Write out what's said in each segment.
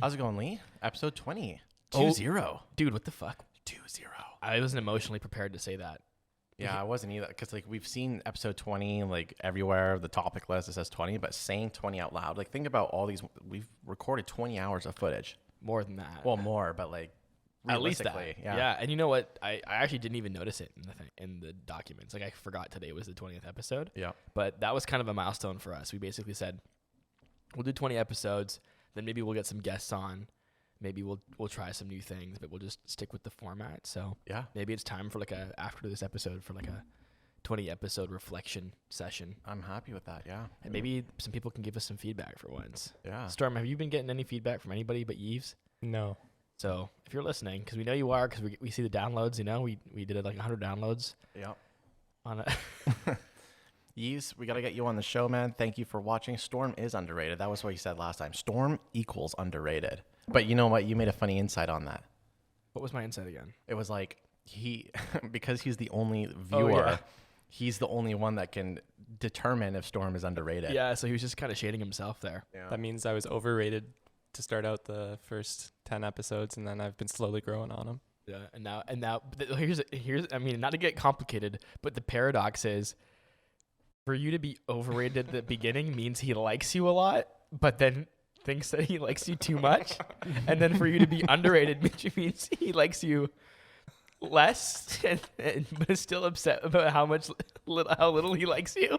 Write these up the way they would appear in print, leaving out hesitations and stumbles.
How's it going, Lee? Episode 20. 2-0. Dude, what the fuck? 2-0. I wasn't emotionally prepared to say that. Yeah, I wasn't either. Because, like, we've seen episode 20, like, everywhere. The topic list, it says 20. But saying 20 out loud, like, think about all these. We've recorded 20 hours of footage. More than that. Well, more, but, like, at least that. realistically, Yeah. And you know what? I actually didn't even notice it in the documents. Like, I forgot today was the 20th episode. Yeah. But that was kind of a milestone for us. We basically said, we'll do 20 episodes. Then maybe we'll get some guests on. Maybe we'll try some new things, but we'll just stick with the format. So Yeah. maybe it's time for after this episode for like a 20 episode reflection session. I'm happy with that, yeah. And maybe some people can give us some feedback for once. Yeah. Storm, have you been getting any feedback from anybody but Yves? No. So if you're listening, because we know you are, because we see the downloads, you know, we did it like 100 downloads. Yeah. On a Yves, we got to get you on the show, man. Thank you for watching. Storm is underrated. That was what you said last time. Storm equals underrated. But you know what? You made a funny insight on that. What was my insight again? It was like because he's the only viewer, he's the only one that can determine if Storm is underrated. Yeah, so he was just kind of shading himself there. Yeah. That means I was overrated to start out the first 10 episodes, and then I've been slowly growing on them. Yeah, and now here's I mean, not to get complicated, but the paradox is for you to be overrated at the beginning means he likes you a lot, but then thinks that he likes you too much. And then for you to be underrated means he likes you less but is still upset about how little he likes you.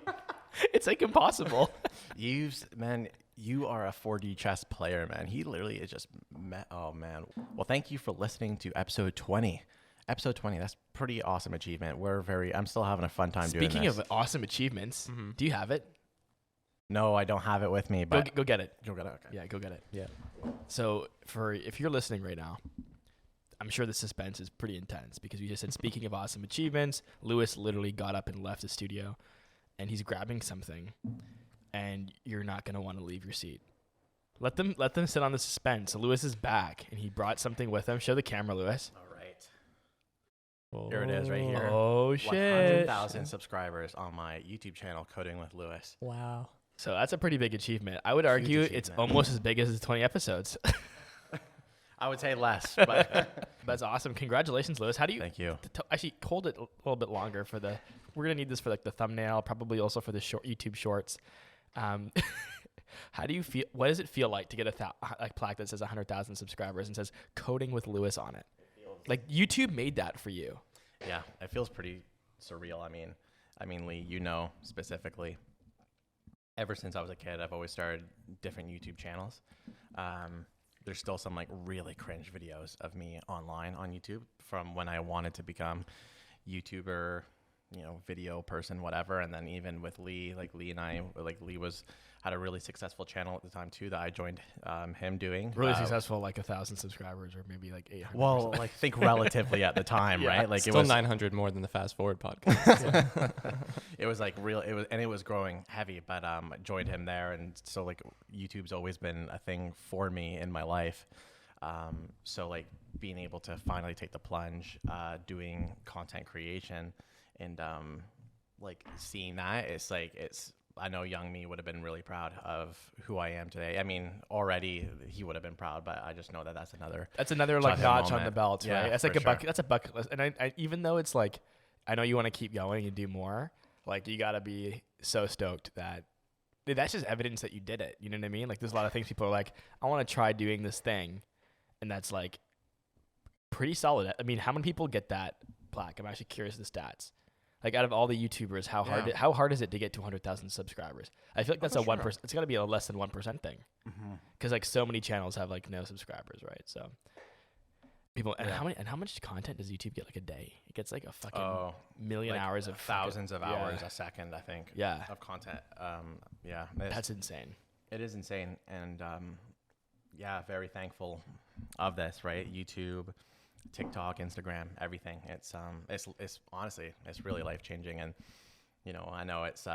It's like impossible. Yves, man, you are a 4D chess player, man. He literally is just oh man. Well, thank you for listening to episode 20. Episode 20, that's pretty awesome achievement. I'm still having a fun time doing this. Speaking of awesome achievements, do you have it? No, I don't have it with me, but Go get it. go get it. Okay. Yeah, go get it. Yeah. So if you're listening right now, I'm sure the suspense is pretty intense because we just said, speaking of awesome achievements, Lewis literally got up and left the studio and he's grabbing something and you're not going to want to leave your seat. Let them sit on the suspense. So Lewis is back and he brought something with him. Show the camera, Lewis. All right. Here it is right here. Oh, shit. 100,000 subscribers on my YouTube channel, Coding with Lewis. Wow. So that's a pretty big achievement. I would argue it's almost as big as the 20 episodes. I would say less, but That's awesome. Congratulations, Lewis. How do you... thank you. Actually, hold it a little bit longer for the... We're going to need this for like the thumbnail, probably also for the YouTube shorts. How do you feel? What does it feel like to get a plaque that says 100,000 subscribers and says Coding with Lewis on it? Like YouTube made that for you. Yeah, it feels pretty surreal. I mean, Lee, you know specifically, ever since I was a kid, I've always started different YouTube channels. There's still some like really cringe videos of me online on YouTube from when I wanted to become YouTuber, video person, whatever. And then even with Lee, like Lee and I, like Lee had a really successful channel at the time too that I joined him doing. Really successful, like 1,000 subscribers or maybe like 800. Well, like think relatively at the time, Yeah. right? Like Still it was 900 more than the Fast Forward podcast. it was like real. It was growing heavy, but I joined him there, and so like YouTube's always been a thing for me in my life. So like being able to finally take the plunge, doing content creation, and like seeing that, I know young me would have been really proud of who I am today. I mean, already he would have been proud, but I just know that that's another like notch on moment. the belt, Yeah, right? That's like for a bucket. That's a bucket list. And I even though it's like, I know you want to keep going and do more. Like you got to be so stoked that's just evidence that you did it. You know what I mean? Like there's a lot of things people are like, I want to try doing this thing, and that's like pretty solid. I mean, how many people get that plaque? I'm actually curious of the stats. Like out of all the YouTubers, how hard is it to get to 100,000 subscribers? I feel like that's a 1%. It's got to be a less than 1% thing, because like so many channels have like no subscribers, right? So people and how much content does YouTube get like a day? It gets like a fucking million like hours of thousands of hours a second, I think. Yeah, of content. That's insane. It is insane, and very thankful of this, right? YouTube, TikTok, Instagram, everything. It's honestly, it's really life-changing. And, I know it's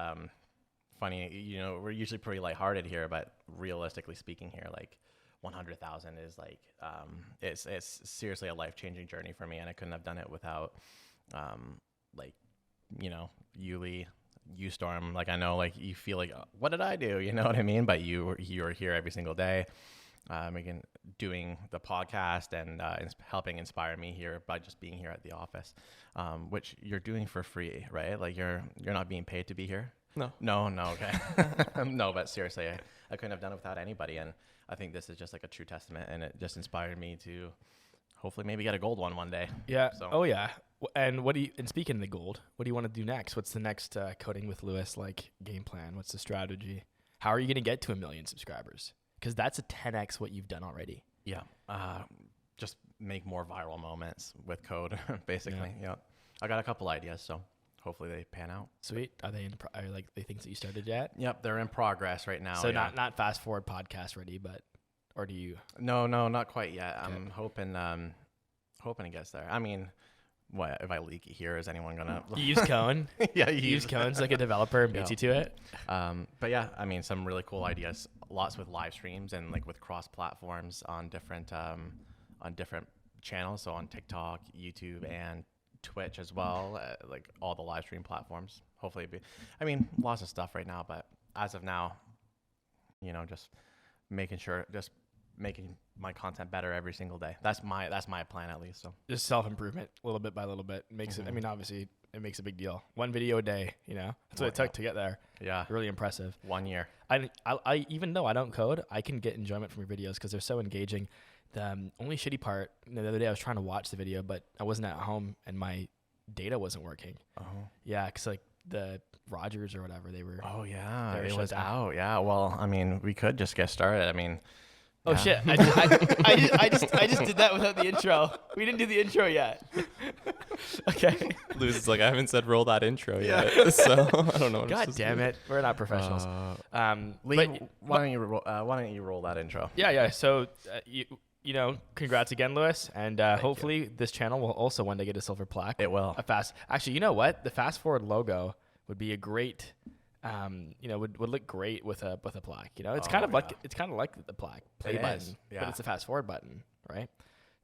funny, we're usually pretty lighthearted here, but realistically speaking here, like 100,000 is like, it's seriously a life-changing journey for me. And I couldn't have done it without, you, Lee, you, Storm. Like, I know, like, you feel like, what did I do? You know what I mean? But you're here every single day. doing the podcast and helping inspire me here by just being here at the office, which you're doing for free, right? Like you're not being paid to be here. No, okay. No, but seriously, I couldn't have done it without anybody, and I think this is just like a true testament, and it just inspired me to hopefully maybe get a gold one day. Yeah. So. Oh yeah. And speaking of the gold, what do you want to do next? What's the next Coding with Lewis like game plan? What's the strategy? How are you going to get to 1 million subscribers? Because that's a 10x what you've done already. Yeah. Just make more viral moments with code, basically. Yeah. I got a couple ideas, so hopefully they pan out. Sweet. Are they are like the things that you started yet? Yep, they're in progress right now. So not fast forward podcast ready, but or do you? No, not quite yet. Okay. I'm hoping it gets there. I mean, what if I leak it here? Is anyone gonna You use Cone? Yeah, you use Cone's like a developer and beats you to it. But yeah, I mean, some really cool ideas. Lots with live streams and like with cross platforms on different channels. So on TikTok, YouTube, and Twitch as well. Like all the live stream platforms. Hopefully, lots of stuff right now. But as of now, just making my content better every single day. That's my plan at least. So just self-improvement little bit by little bit makes it. I mean, obviously it makes a big deal. 1 video a day, that's what it took to get there. Yeah. Really impressive. 1 year. I even though I don't code, I can get enjoyment from your videos because they're so engaging. The only shitty part, the other day I was trying to watch the video, but I wasn't at home and my data wasn't working. Oh. Yeah. Cause like the Rogers or whatever, they were. Oh yeah. They were It shut was down. out. Yeah. Well, we could just get started. Oh shit! I just did that without the intro. We didn't do the intro yet. Okay. Lewis is like, I haven't said roll that intro yet, so I don't know. What God damn it, we're not professionals. Lee, but why don't you roll that intro? yeah. So congrats again, Lewis, and hopefully this channel will also one day get a silver plaque. It will. Actually, you know what? The fast forward logo would be a great. Would look great with a plaque. It's kind of like the plaque play It button, is, yeah. but it's a fast forward button, right?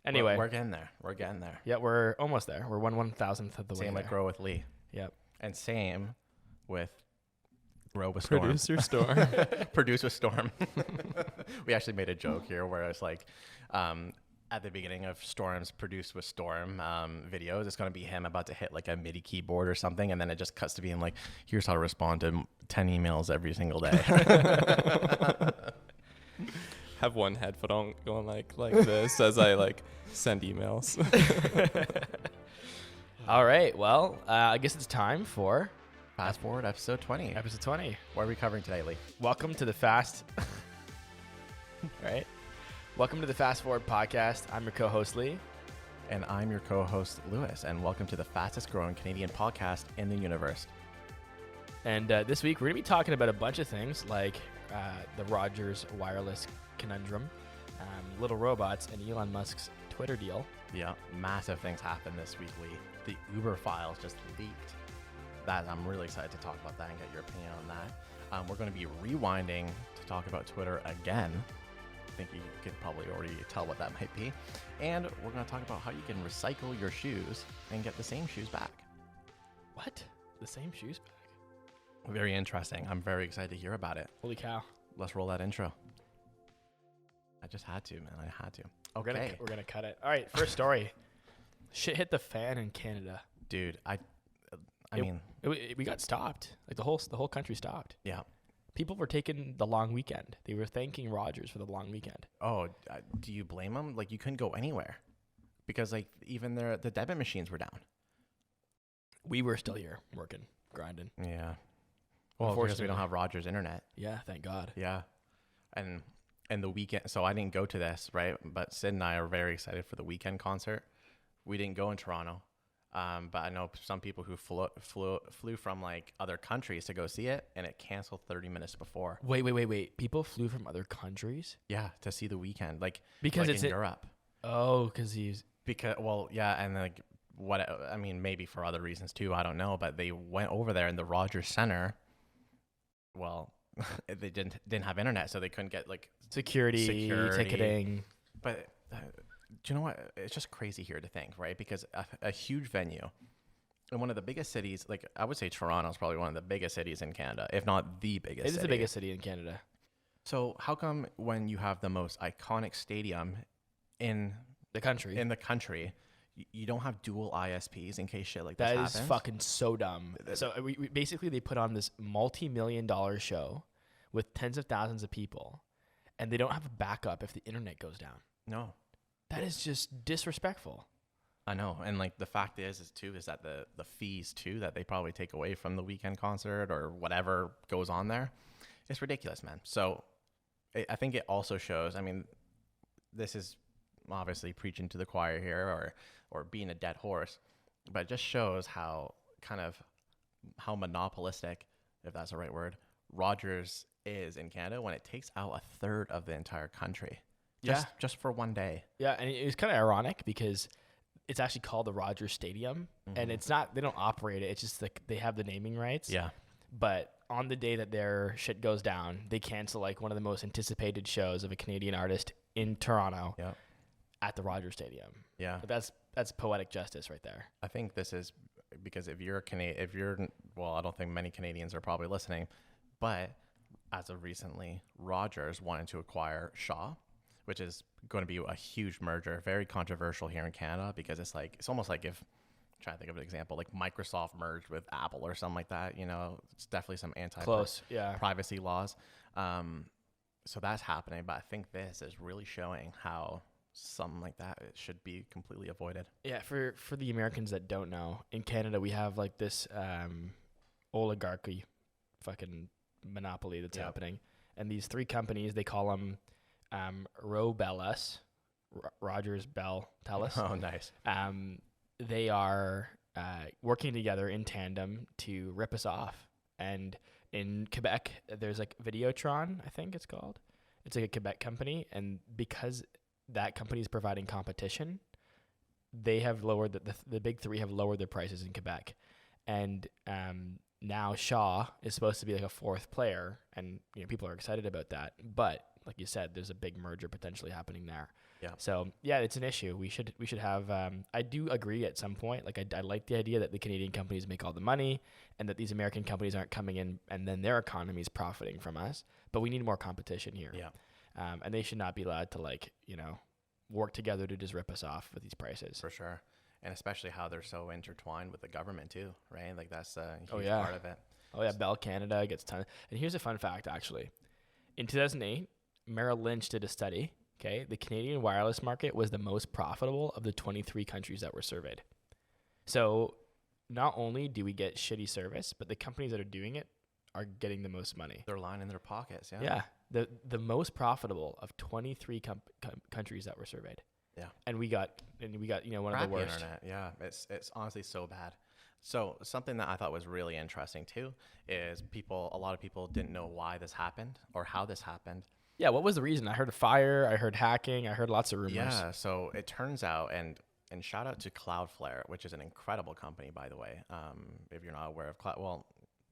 Anyway, we're getting there. Yeah, we're almost there. We're 1/1000th of the way Same there. like Grow with Lee. Yep. And same with Grow with Storm. Producer Storm. Produce with Storm. We actually made a joke here where it's like, at the beginning of Storm's Produce with Storm videos, it's going to be him about to hit like a MIDI keyboard or something. And then it just cuts to being like, here's how to respond to 10 emails every single day. Have one headphone on going like this as I like send emails. All right. Well, I guess it's time for Fast forward episode 20. episode 20. What are we covering today, Lee? Welcome to the Fast. Right. Welcome to the Fast Forward podcast. I'm your co-host Lee. And I'm your co-host Lewis, and welcome to the fastest growing Canadian podcast in the universe. And this week we're going to be talking about a bunch of things like the Rogers wireless conundrum, little robots, and Elon Musk's Twitter deal. Yeah, massive things happened this week, Lee. The Uber files just leaked. I'm really excited to talk about that and get your opinion on that. We're going to be rewinding to talk about Twitter again. I think you can probably already tell what that might be. And we're going to talk about how you can recycle your shoes and get the same shoes back. What? The same shoes back? Very interesting. I'm very excited to hear about it. Holy cow. Let's roll that intro. I just had to, man. I had to. Okay. We're gonna cut it. All right, first story. Shit hit the fan in Canada. Dude, we got stopped. Like the whole country stopped. Yeah. People were taking the long weekend. They were thanking Rogers for the long weekend. Oh, do you blame them? Like, you couldn't go anywhere because, like, even the debit machines were down. We were still here working, grinding. Yeah. Well, because we don't have Rogers internet. Yeah, thank God. Yeah. And the weekend, so I didn't go to this, right? But Sid and I are very excited for the weekend concert. We didn't go in Toronto. But I know some people who flew from like other countries to go see it, and it canceled 30 minutes before. Wait. People flew from other countries? Yeah, to see the weekend, because like it's in Europe. Oh, maybe for other reasons too. I don't know, but they went over there in the Rogers Center. Well, they didn't have internet, so they couldn't get like security. Ticketing. But do you know what? It's just crazy here to think, right? Because a huge venue in one of the biggest cities, like I would say Toronto is probably one of the biggest cities in Canada, if not the biggest. It is the biggest city in Canada. So how come when you have the most iconic stadium in The country. the country, you don't have dual ISPs in case shit like this That happens? is fucking so dumb. So we basically they put on this multi-million-dollar show with tens of thousands of people, and they don't have a backup if the internet goes down. No. That is just disrespectful. I know, and like the fact is that the fees too that they probably take away from the weekend concert or whatever goes on there, it's ridiculous, man. So I think it also shows. I mean, this is obviously preaching to the choir here or being a dead horse, but it just shows how monopolistic, if that's the right word, Rogers is in Canada when it takes out a third of the entire country. Just for one day. Yeah, and it was kind of ironic because it's actually called the Rogers Stadium, and it's not, they don't operate it. It's just like they have the naming rights. Yeah. But on the day that their shit goes down, they cancel like one of the most anticipated shows of a Canadian artist in Toronto at the Rogers Stadium. Yeah. But that's poetic justice right there. I think this is because if you're well, I don't think many Canadians are probably listening, but as of recently, Rogers wanted to acquire Shaw, which is going to be a huge merger, very controversial here in Canada because it's almost like if, I'm trying to think of an example, like Microsoft merged with Apple or something like that. You know, it's definitely some privacy laws. So that's happening, but I think this is really showing how something like that it should be completely avoided. Yeah, for the Americans that don't know, in Canada we have like this oligarchy fucking monopoly that's happening. And these three companies, they call them Robellus, Rogers, Bell, Telus. Oh, nice. They are working together in tandem to rip us off. And in Quebec, there's like Videotron, I think it's called. It's like a Quebec company. And because that company is providing competition, they have lowered, the big three have lowered their prices in Quebec. And now Shaw is supposed to be like a fourth player. And you know, people are excited about that. But like you said, there's a big merger potentially happening there. Yeah. So yeah, it's an issue. We should have. I do agree at some point. Like I like the idea that the Canadian companies make all the money, and that these American companies aren't coming in and then their economy is profiting from us. But we need more competition here. Yeah. And they should not be allowed to work together to just rip us off with these prices. For sure. And especially how they're so intertwined with the government too, right? Like that's a huge part of it. Oh yeah, Bell Canada gets ton. And here's a fun fact actually. In 2008, Merrill Lynch did a study. Okay, the Canadian wireless market was the most profitable of the 23 countries that were surveyed. So not only do we get shitty service, but the companies that are doing it are getting the most money. They're lining their pockets. Yeah. Yeah. The most profitable of 23 countries that were surveyed. Yeah. And we got one of the worst. Internet. Yeah. It's honestly so bad. So something that I thought was really interesting too is a lot of people didn't know why this happened or how this happened. Yeah, what was the reason? I heard a fire, I heard hacking, I heard lots of rumors. Yeah, so it turns out, and shout out to Cloudflare, which is an incredible company, by the way. If you're not aware of well,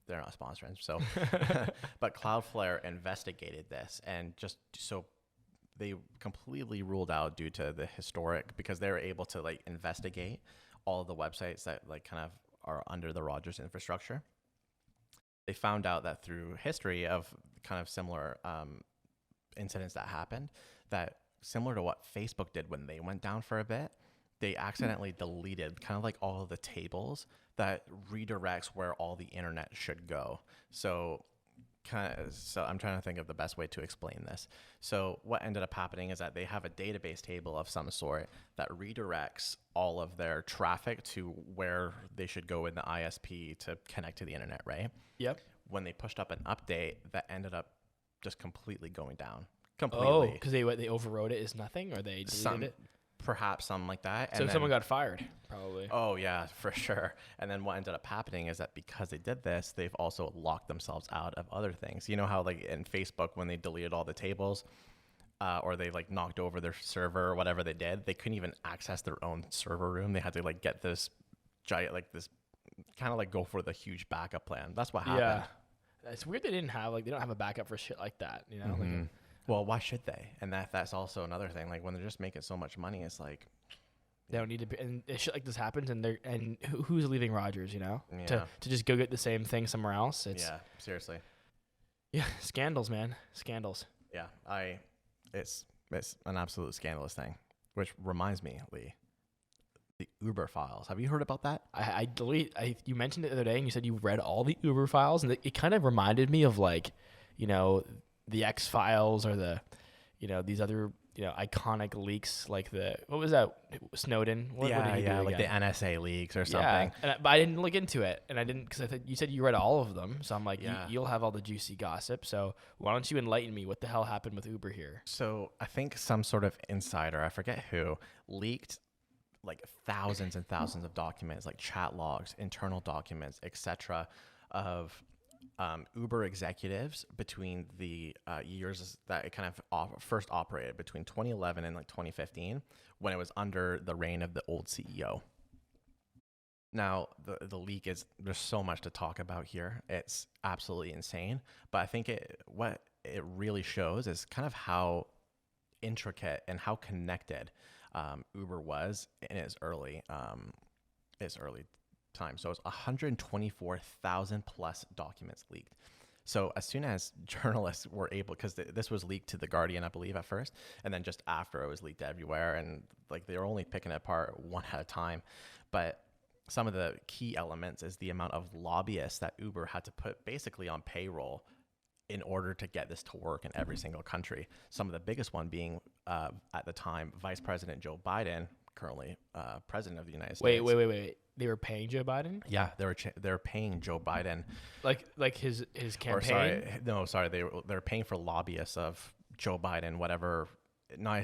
they're not sponsoring, so. But Cloudflare investigated this, and just so they completely ruled out due to the historic, because they were able to investigate all of the websites that kind of are under the Rogers infrastructure. They found out that through history of kind of similar incidents that happened, that similar to what Facebook did when they went down for a bit, they accidentally deleted kind of all of the tables that redirects where all the internet should go. So I'm trying to think of the best way to explain this. So what ended up happening is that they have a database table of some sort that redirects all of their traffic to where they should go in the ISP to connect to the internet, right? Yep. When they pushed up an update, that ended up just completely going down. Completely. Oh, because they overrode it as nothing, or they deleted it? Perhaps something like that. So someone got fired, probably. Oh, yeah, for sure. And then what ended up happening is that because they did this, they've also locked themselves out of other things. You know how in Facebook, when they deleted all the tables, or they knocked over their server or whatever they did, they couldn't even access their own server room. They had to get this giant, this kind of go for the huge backup plan. That's what happened. Yeah. It's weird they didn't have they don't have a backup for shit like that, you know? Mm-hmm. Well, why should they? And that's also another thing. When they're just making so much money, it's they don't need to be, and shit like this happens, and who's leaving Rogers, you know? Yeah. To just go get the same thing somewhere else. Yeah, seriously. Yeah, scandals, man. Scandals. Yeah, it's an absolute scandalous thing. Which reminds me, Lee, the Uber files. Have you heard about that? You mentioned it the other day, and you said you read all the Uber files, and it kind of reminded me of like, the X Files or these other iconic leaks, like what was that, Snowden? What did he do like the again? NSA leaks or something. Yeah, but I didn't look into it, and I didn't because I thought you said you read all of them. So I'm like, Yeah. you'll have all the juicy gossip. So why don't you enlighten me? What the hell happened with Uber here? So I think some sort of insider, I forget who, leaked like thousands and thousands of documents, like chat logs, internal documents, etc., of Uber executives between the years that it kind of first operated between 2011 and like 2015, when it was under the reign of the old CEO. Now, the leak there's so much to talk about here. It's absolutely insane. But I think what it really shows is kind of how intricate and how connected Uber was in its early time. So it's 124,000 plus documents leaked. So as soon as journalists were able, because this was leaked to The Guardian, I believe, at first, and then just after it was leaked everywhere, and like they were only picking it apart one at a time. But some of the key elements is the amount of lobbyists that Uber had to put basically on payroll in order to get this to work in every single country. Some of the biggest one being, at the time, Vice President Joe Biden, currently President of the United States. Wait. They were paying Joe Biden? Yeah, they were paying Joe Biden. Like his campaign? Sorry, they're paying for lobbyists of Joe Biden, whatever. No,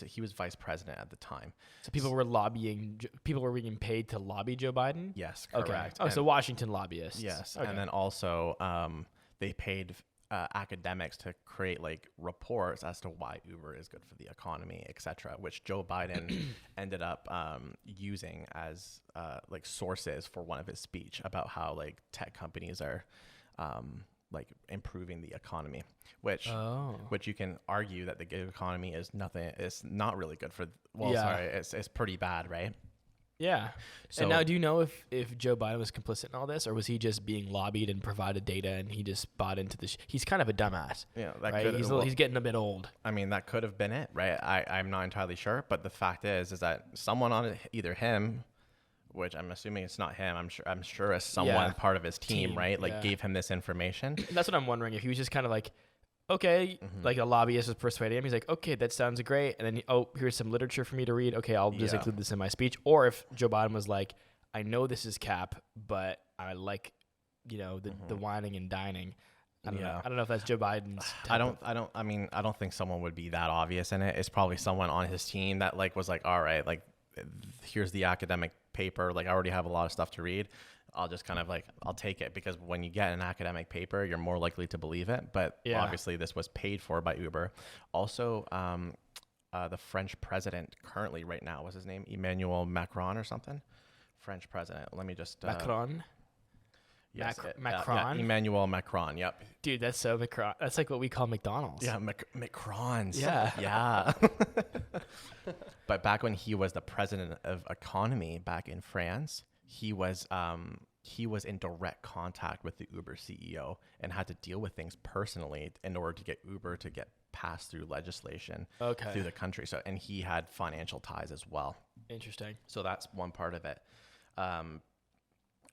he was vice president at the time. So people were being paid to lobby Joe Biden? Yes, correct. Okay. Oh, so Washington lobbyists. Yes, okay. And then also they paid academics to create like reports as to why Uber is good for the economy, etc., which Joe Biden ended up using as like sources for one of his speech about how like tech companies are like improving the economy, which you can argue that the gig economy is not really good for. It's pretty bad, right? Yeah. So, and now, do you know if Joe Biden was complicit in all this, or was he just being lobbied and provided data, and he just bought into this? He's kind of a dumbass. Yeah, right? He's getting a bit old. I mean, that could have been it, right? I'm not entirely sure, but the fact is that someone on either him, which I'm assuming it's not him, I'm sure it's someone part of his team, right? Like gave him this information. And that's what I'm wondering, if he was just kind of like, okay, like a lobbyist was persuading him. He's like, okay, that sounds great. And then, here's some literature for me to read. Okay, I'll just include this in my speech. Or if Joe Biden was like, I know this is cap, but I like, the whining and dining. I don't know. I don't know if that's Joe Biden's. I don't think someone would be that obvious in it. It's probably someone on his team that like was like, all right, like here's the academic paper. Like I already have a lot of stuff to read. I'll just kind of like, I'll take it, because when you get an academic paper, you're more likely to believe it. But obviously this was paid for by Uber. Also, the French president currently right now, what's his name? Emmanuel Macron or something? French president. Let me just... Macron? Yes, Macron? Yeah, Emmanuel Macron, yep. Dude, that's so Macron. That's like what we call McDonald's. Yeah, Macrons. Yeah. Yeah. But back when he was the president of economy back in France, he was in direct contact with the Uber CEO and had to deal with things personally in order to get Uber to get passed through legislation through the country. So, and he had financial ties as well. Interesting. So that's one part of it.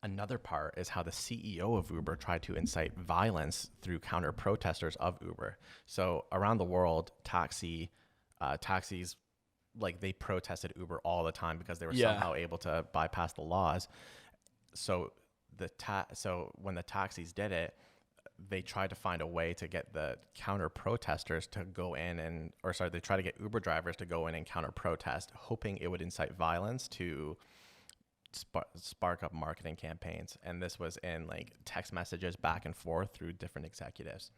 Another part is how the CEO of Uber tried to incite violence through counter protesters of Uber. So around the world, taxis, like they protested Uber all the time because they were somehow able to bypass the laws. So when the taxis did it, they tried to find a way to get the counter protesters to go in they tried to get Uber drivers to go in and counter protest, hoping it would incite violence to spark up marketing campaigns. And this was in like text messages back and forth through different executives.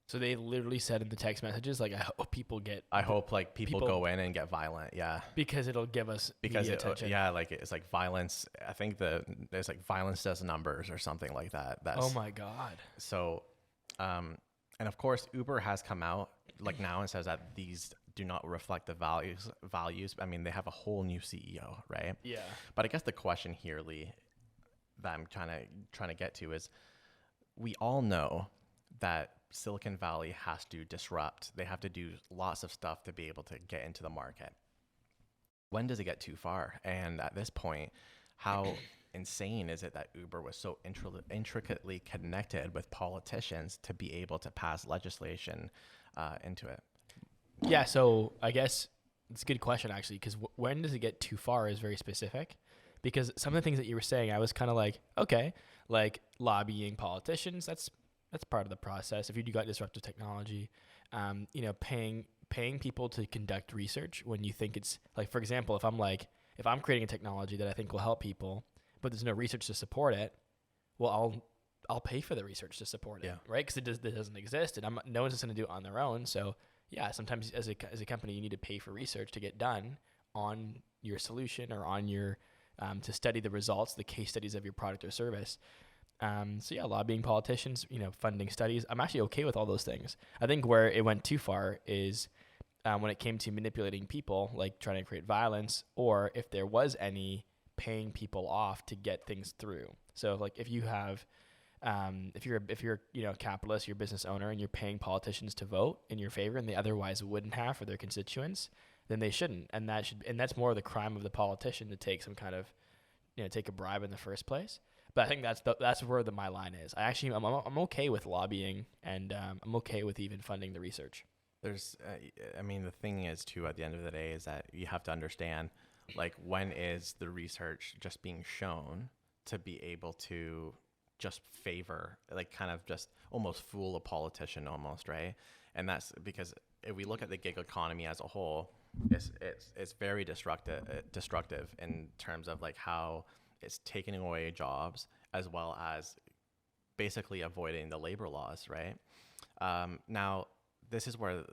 So they literally said in the text messages, like, I hope people go in and get violent. Yeah. Because it'll give us media attention. Yeah. Like it's like violence. I think there's like violence does numbers or something like that. Oh my God. So, and of course Uber has come out like now and says that these do not reflect the values. I mean, they have a whole new CEO, right? Yeah. But I guess the question here, Lee, that I'm trying to get to is, we all know that Silicon Valley has to disrupt. They have to do lots of stuff to be able to get into the market. When does it get too far? And at this point, how insane is it that Uber was so intricately connected with politicians to be able to pass legislation into it? Yeah, so I guess it's a good question, actually, because when does it get too far is very specific. Because some of the things that you were saying, I was kind of like, okay, like lobbying politicians, that's part of the process. If you do got disruptive technology, paying people to conduct research when you think it's like, for example, if I'm creating a technology that I think will help people, but there's no research to support it, well, I'll pay for the research to support it, right? Because it doesn't exist, and no one's just going to do it on their own. So yeah, sometimes as a company, you need to pay for research to get done on your solution or on your to study the results, the case studies of your product or service. So yeah, lobbying politicians, funding studies. I'm actually okay with all those things. I think where it went too far is when it came to manipulating people, like trying to create violence, or if there was any paying people off to get things through. So like if you have, if you're a capitalist, you're a business owner, and you're paying politicians to vote in your favor, and they otherwise wouldn't have for their constituents, then they shouldn't. And that's more of the crime of the politician to take some kind of, take a bribe in the first place. But I think that's where my line is. I'm okay with lobbying, and I'm okay with even funding the research. There's, the thing is too, at the end of the day, is that you have to understand, like, when is the research just being shown to be able to just favor, like, kind of just almost fool a politician almost, right? And that's because if we look at the gig economy as a whole, it's very destructive in terms of like how it's taking away jobs as well as basically avoiding the labor laws, right? Now, this is where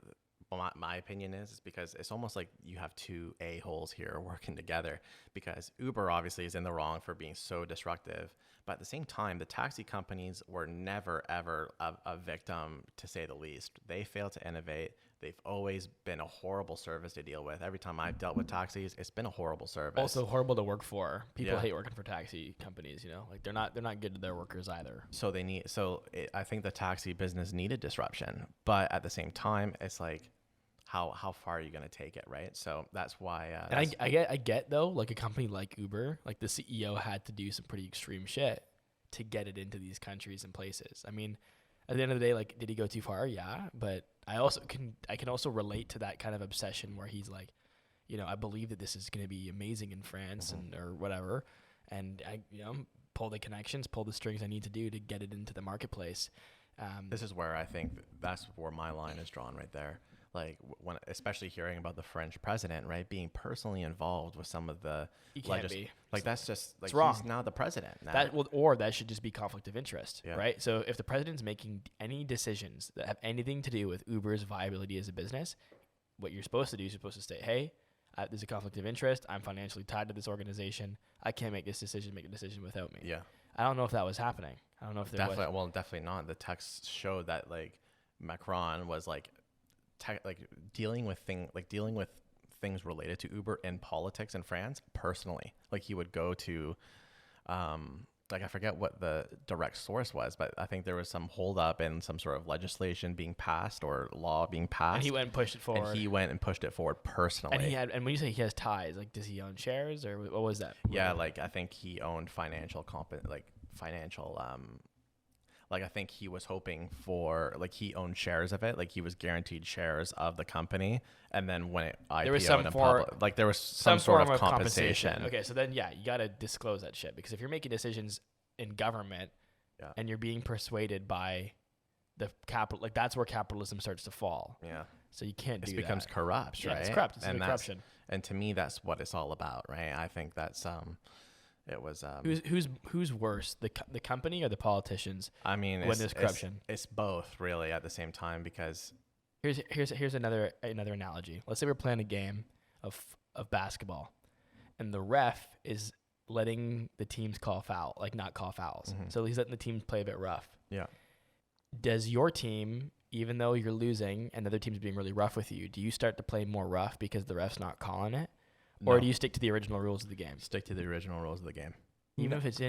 my opinion is because it's almost like you have two a-holes here working together, because Uber obviously is in the wrong for being so disruptive, but at the same time, the taxi companies were never, ever a victim, to say the least. They failed to innovate. They've always been a horrible service to deal with. Every time I've dealt with taxis, it's been a horrible service. Also horrible to work for. People hate working for taxi companies, like they're not good to their workers either. So I think the taxi business needed disruption, but at the same time, it's like, how far are you going to take it, right? So that's why. And I get though, like a company like Uber, like the CEO had to do some pretty extreme shit to get it into these countries and places. I mean, at the end of the day, like, did he go too far? Yeah, but I can also relate to that kind of obsession where he's like, I believe that this is going to be amazing in France or whatever, and I pull the connections, pull the strings I need to do to get it into the marketplace. This is where I think that's where my line is drawn right there. Like when, especially hearing about the French president, right, being personally involved with some of the like that's just like, it's wrong. He's now the president. Now. Or that should just be conflict of interest, right? So if the president's making any decisions that have anything to do with Uber's viability as a business, what you're supposed to do is you're supposed to say, hey, there's a conflict of interest. I'm financially tied to this organization. I can't make this decision. Make a decision without me. Yeah. I don't know if that was happening. I don't know if there was. Well, definitely not. The text showed that like Macron was like dealing with things related to Uber in politics in France personally. Like he would go to, I forget what the direct source was, but I think there was some holdup in some sort of legislation being passed or law being passed. And he went and pushed it forward. And he went and pushed it forard personally. And when you say he has ties, like, does he own shares or what was that? Yeah, like I think he owned I think he was hoping for, like, he owned shares of it. Like, he was guaranteed shares of the company. And then when it IPO'd there was some sort of compensation. Okay, so then, you got to disclose that shit. Because if you're making decisions in government and you're being persuaded by the capital, like, that's where capitalism starts to fall. Yeah. So you can't do that. It becomes corrupt, right? It's corrupt. It's corruption. And to me, that's what it's all about, right? I think that's... It was who's worse, the company or the politicians? I mean, when there's corruption, it's both really at the same time, because here's another analogy. Let's say we're playing a game of basketball, and the ref is letting the teams not call fouls. Mm-hmm. So he's letting the teams play a bit rough. Yeah. Does your team, even though you're losing and the other team's being really rough with you, do you start to play more rough because the ref's not calling it? No. Or do you stick to the original rules of the game? Stick to the original rules of the game. Even if it's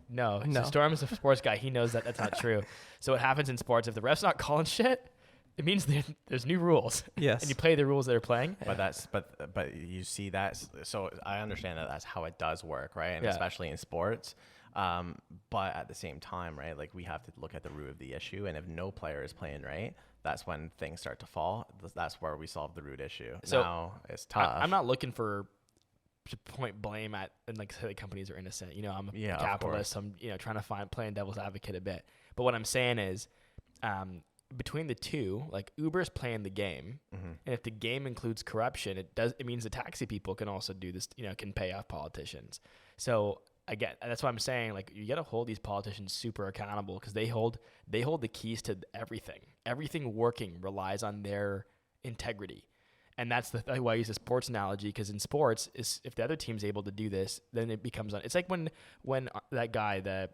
no. No. So Storm's a sports guy. He knows that that's not true. So what happens in sports, if the ref's not calling shit, it means there's new rules. Yes. And you play the rules that are playing. But you see that, so I understand that that's how it does work, right? And Yeah. especially in sports. But at the same time, right, like we have to look at the root of the issue, and if no player is playing right, that's when things start to fall. That's where we solve the root issue. So now it's tough. I'm not looking to point blame at and like say the companies are innocent. You know, I'm a Yeah, of capitalist. I'm trying to playing devil's advocate a bit. But what I'm saying is, between the two, like Uber's playing the game, and if the game includes corruption, it means the taxi people can also do this. Can pay off politicians. So that's why I'm saying, like, you got to hold these politicians super accountable because they hold the keys to everything. Everything working relies on their integrity. And that's why I use the sports analogy, because in sports, if the other team's able to do this, then it becomes it's like when that guy, the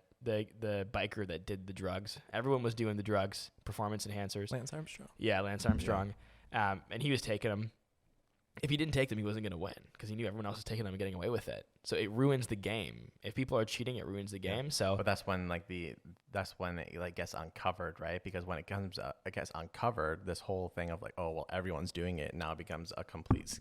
biker that did the drugs, everyone was doing the drugs, performance enhancers. Lance Armstrong. Yeah, Lance Armstrong. Yeah. And he was taking them. If he didn't take them, he wasn't going to win because he knew everyone else was taking them and getting away with it. So it ruins the game. If people are cheating, it ruins the game. So, but that's when it like gets uncovered, right? Because when it gets uncovered, this whole thing of like, oh well, everyone's doing it now becomes a complete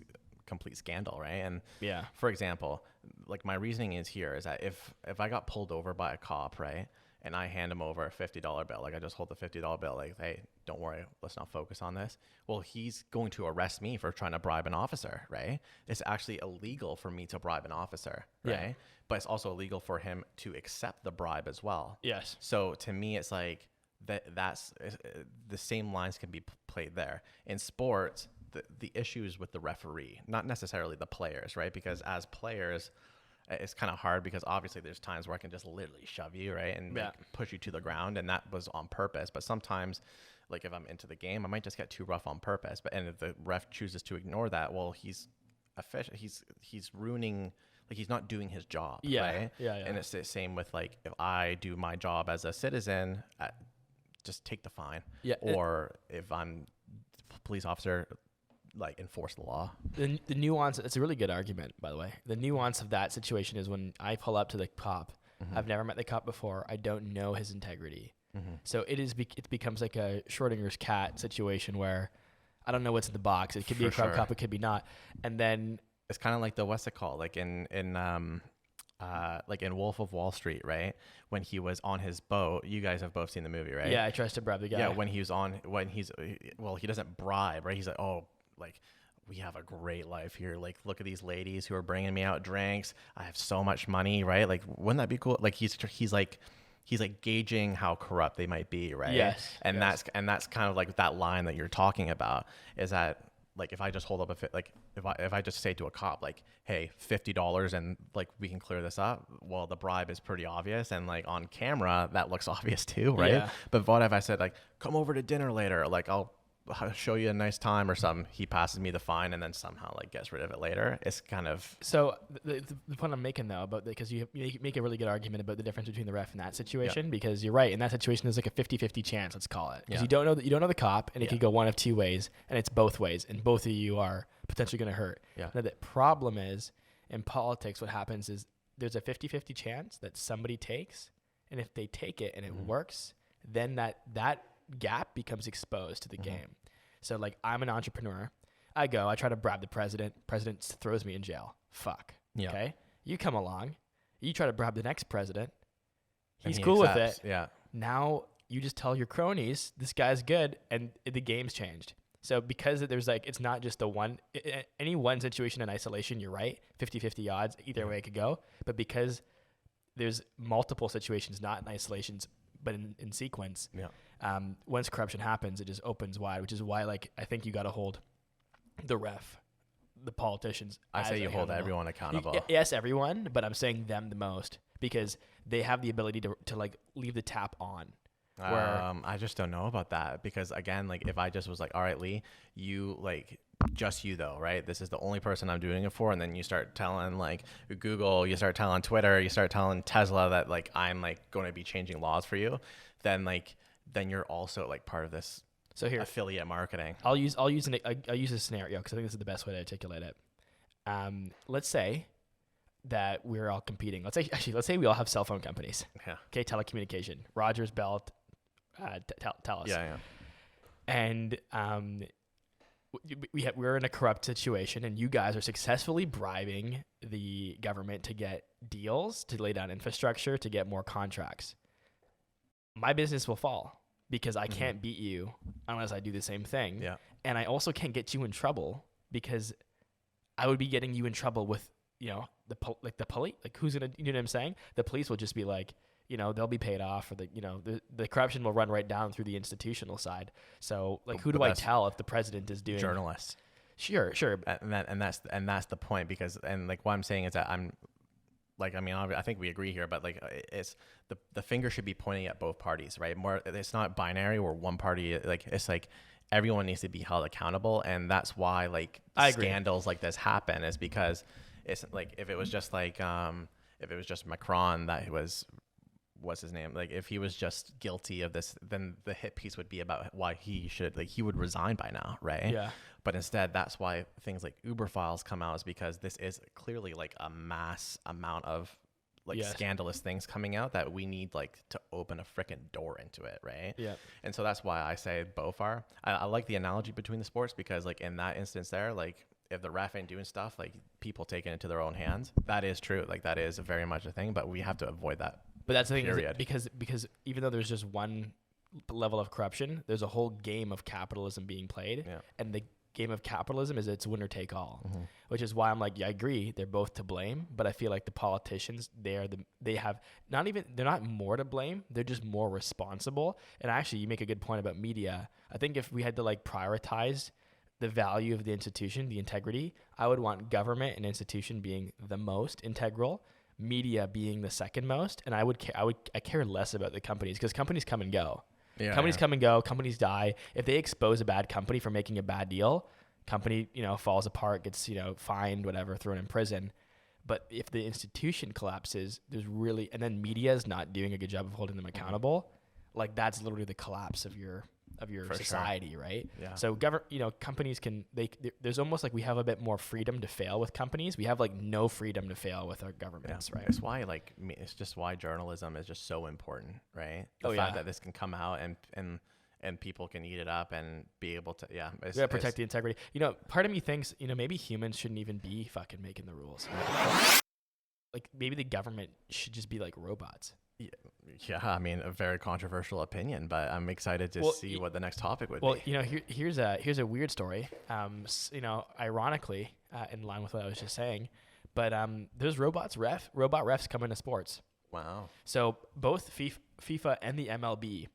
scandal, right? And yeah, for example, like my reasoning is that if I got pulled over by a cop, right, and I hand him over a $50 bill, like I just hold the $50 bill, like, hey, don't worry, let's not focus on this. Well, he's going to arrest me for trying to bribe an officer, right? It's actually illegal for me to bribe an officer, right? Yeah. But it's also illegal for him to accept the bribe as well. Yes. So to me, it's like that's the same lines can be played there. In sports, the issues with the referee, not necessarily the players, right? Because as players, it's kind of hard because obviously there's times where I can just literally shove you, right, and like, push you to the ground, and that was on purpose. But sometimes, like if I'm into the game, I might just get too rough on purpose. And if the ref chooses to ignore that, well, he's ruining, like he's not doing his job, right? Yeah. And it's the same with like if I do my job as a citizen, just take the fine. Yeah. Or if I'm a police officer, like enforce the law. The nuance, it's a really good argument, by the way. The nuance of that situation is when I pull up to the cop, I've never met the cop before. I don't know his integrity. So it becomes like a Schrodinger's cat situation where I don't know what's in the box. It could be a corrupt cop, it could be not. And then it's kind of like what's it called? Like in Wolf of Wall Street, right? When he was on his boat, you guys have both seen the movie, right? Yeah, I tries to bribe the guy. Yeah, he doesn't bribe, right? He's like, oh, like, we have a great life here. Like, look at these ladies who are bringing me out drinks. I have so much money, right? Like, wouldn't that be cool? Like, he's like gauging how corrupt they might be, right? Yes. And that's kind of like that line that you're talking about is that, like, if I just hold up if I just say to a cop, like, hey, $50 and like we can clear this up, well, the bribe is pretty obvious, and like on camera that looks obvious too, right? Yeah. But what if I said, like, come over to dinner later, like I'll show you a nice time or something, he passes me the fine and then somehow like gets rid of it later. It's kind of so the point I'm making though about because you make a really good argument about the difference between the ref in that situation, because you're right, in that situation there's like a 50-50 chance, let's call it, because you don't know the cop, and it could go one of two ways, and it's both ways, and both of you are potentially going to hurt. Now the problem is in politics, what happens is there's a 50-50 chance that somebody takes, and if they take it and it works, then that gap becomes exposed to the game. So like, I'm an entrepreneur. I try to bribe the president. President throws me in jail. Fuck. Yeah. Okay. You come along. You try to bribe the next president. He's he cool accepts. with it. Yeah. Now you just tell your cronies, this guy's good, and the game's changed. So because there's like, it's not just any one situation in isolation, you're right, 50-50 odds, either way it could go. But because there's multiple situations, not in isolations, but in sequence, once corruption happens, it just opens wide, which is why, like, I think you got to hold the ref, the politicians. I say you hold everyone accountable. Yes, everyone, but I'm saying them the most because they have the ability to like leave the tap on. I just don't know about that, because again, like, if I just was like, all right, Lee, you like just you though, right? This is the only person I'm doing it for. And then you start telling like Google, you start telling Twitter, you start telling Tesla that like I'm like going to be changing laws for you. Then you're also like part of this. So here, affiliate marketing. I'll use a scenario because I think this is the best way to articulate it. Let's say that we're all competing. Let's say we all have cell phone companies. Yeah. Okay, telecommunication. Rogers, Bell, Telus. Yeah. And we're in a corrupt situation, and you guys are successfully bribing the government to get deals, to lay down infrastructure, to get more contracts. My business will fall because I can't beat you unless I do the same thing. Yeah. And I also can't get you in trouble because I would be getting you in trouble with, the police. Like, who's gonna, you know what I'm saying? The police will just be like, they'll be paid off, or the corruption will run right down through the institutional side. So, like, who do I tell if the president is doing journalists? Sure. And that's the point, because, and like what I'm saying is that I'm like, I mean, I think we agree here, but like, it's the finger should be pointing at both parties, right? More, it's not binary or one party. Like, it's like everyone needs to be held accountable, and that's why like scandals like this happen, is because it's like, if it was just like if it was just Macron that what's his name? Like, if he was just guilty of this, then the hit piece would be about why he would resign by now, right? Yeah. But instead, that's why things like Uber files come out, is because this is clearly like a mass amount of like scandalous things coming out that we need like to open a freaking door into it, right? Yeah. And so that's why I say both are. I like the analogy between the sports, because like in that instance there, like if the ref ain't doing stuff, like people taking it into their own hands, that is true. Like that is very much a thing, but we have to avoid that. But that's the thing, is because even though there's just one level of corruption, there's a whole game of capitalism being played, and the game of capitalism is it's winner take all, which is why I'm like, yeah, I agree, they're both to blame, but I feel like the politicians, they're not more to blame, they're just more responsible. And actually, you make a good point about media. I think if we had to like prioritize the value of the institution, the integrity, I would want government and institution being the most integral, media being the second most, and I care less about the companies, because companies come and go. Companies come and go, companies die. If they expose a bad company for making a bad deal, company, falls apart, gets, fined, whatever, thrown in prison. But if the institution collapses, and then media is not doing a good job of holding them accountable, like that's literally the collapse of your society, right? Yeah. So companies there's almost like we have a bit more freedom to fail with companies. We have like no freedom to fail with our governments, right? It's just why journalism is just so important, right? The fact that this can come out and people can eat it up and be able to, protect the integrity. Part of me thinks, maybe humans shouldn't even be fucking making the rules. Like maybe the government should just be like robots. Yeah, I mean, a very controversial opinion, but I'm excited to see what the next topic would be. Well, here's a weird story. Ironically, in line with what I was just saying, but there's robot refs coming to sports. Wow. So both FIFA and the MLB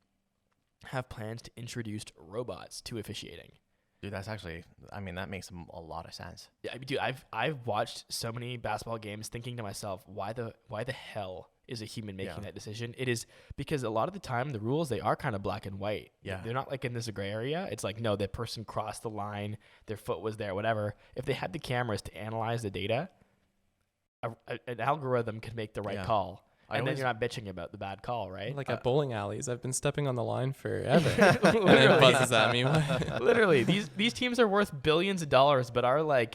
have plans to introduce robots to officiating. Dude, that's actually, I mean, that makes a lot of sense. Yeah, dude, I've watched so many basketball games thinking to myself, why the hell is a human making that decision? It is because a lot of the time the rules, they are kind of black and white. Yeah. They're not like in this gray area. It's like, no, that person crossed the line, their foot was there, whatever. If they had the cameras to analyze the data, an algorithm could make the right call. And then you're not bitching about the bad call, right? Like at bowling alleys, I've been stepping on the line forever. And it buzzes at me. Literally, these teams are worth billions of dollars, but our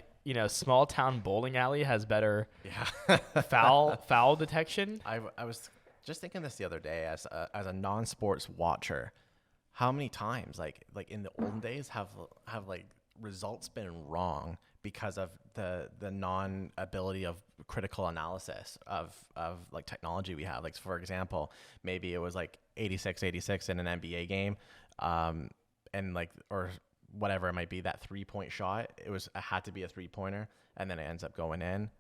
small town bowling alley has better foul detection. I was just thinking this the other day as a non-sports watcher, how many times like in the olden days have like results been wrong because of the non-ability of critical analysis of like technology we have. Like, for example, maybe it was like 86 in an NBA game, and like, or whatever it might be, that 3-point shot, it had to be a 3-pointer, and then it ends up going in.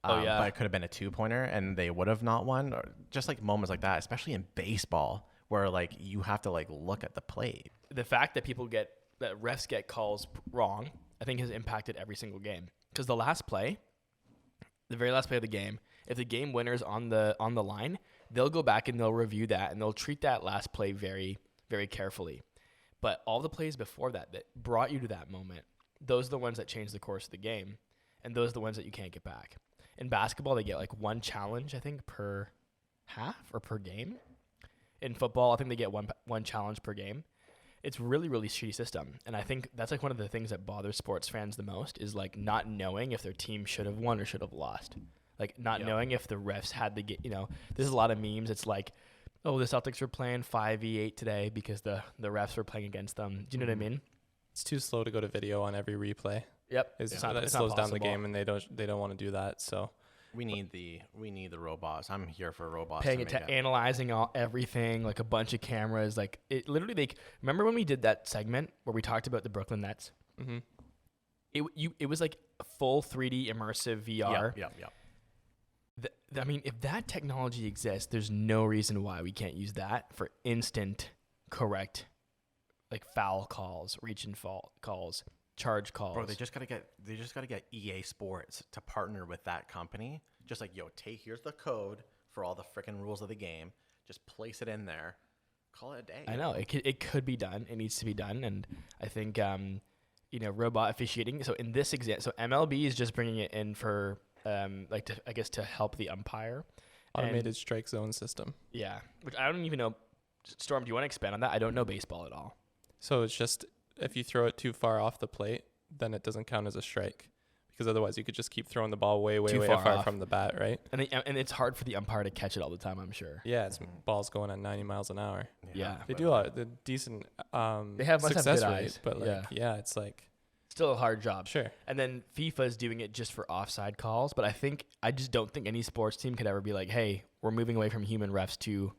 But it could have been a 2-pointer and they would have not won. Or just like moments like that, especially in baseball, where like you have to like look at the plate. The fact that refs get calls wrong, I think has impacted every single game. Because the very last play of the game, if the game winner's on the line, they'll go back and they'll review that and they'll treat that last play very, very carefully. But all the plays before that brought you to that moment, those are the ones that change the course of the game, and those are the ones that you can't get back. In basketball, they get like one challenge, I think, per half or per game. In football, I think they get one challenge per game. It's really, really shitty system. And I think that's like one of the things that bothers sports fans the most is like not knowing if their team should have won or should have lost. like not Yeah. knowing if the refs had the there's a lot of memes. It's like, oh, the Celtics were playing 5v8 today because the refs were playing against them. Do you know what I mean? It's too slow to go to video on every replay. Yep. It's It's not- that it's not slows down the possible. game, and they don't want to do that. So We need the robots. I'm here for robots. Paying to attention, make it. analyzing everything, like a bunch of cameras. Like it literally, like, remember when we did that segment where we talked about the Brooklyn Nets? mm-hmm. It was like a full 3D immersive VR. Yeah. I mean, if that technology exists, there's no reason why we can't use that for instant, correct, like foul calls, reach and fall calls, charge calls. Bro, they just gotta get EA Sports to partner with that company. Just like, yo, here's the code for all the freaking rules of the game. Just place it in there. Call it a day. I know it could be done. It needs to be done, and I think robot officiating. So in this example, so MLB is just bringing it in for to help the umpire. Automated strike zone system. Yeah, which I don't even know. Storm, do you want to expand on that? I don't know baseball at all. So it's just if you throw it too far off the plate, then it doesn't count as a strike, because otherwise you could just keep throwing the ball way Too far far off. from the bat, right? And it's hard for the umpire to catch it all the time, I'm sure. Yeah, it's balls going at 90 miles an hour. Yeah. They do the decent They must have success good rate, eyes. but it's like Still a hard job. sure. And then FIFA is doing it just for offside calls, but I just don't think any sports team could ever be like, hey, we're moving away from human refs to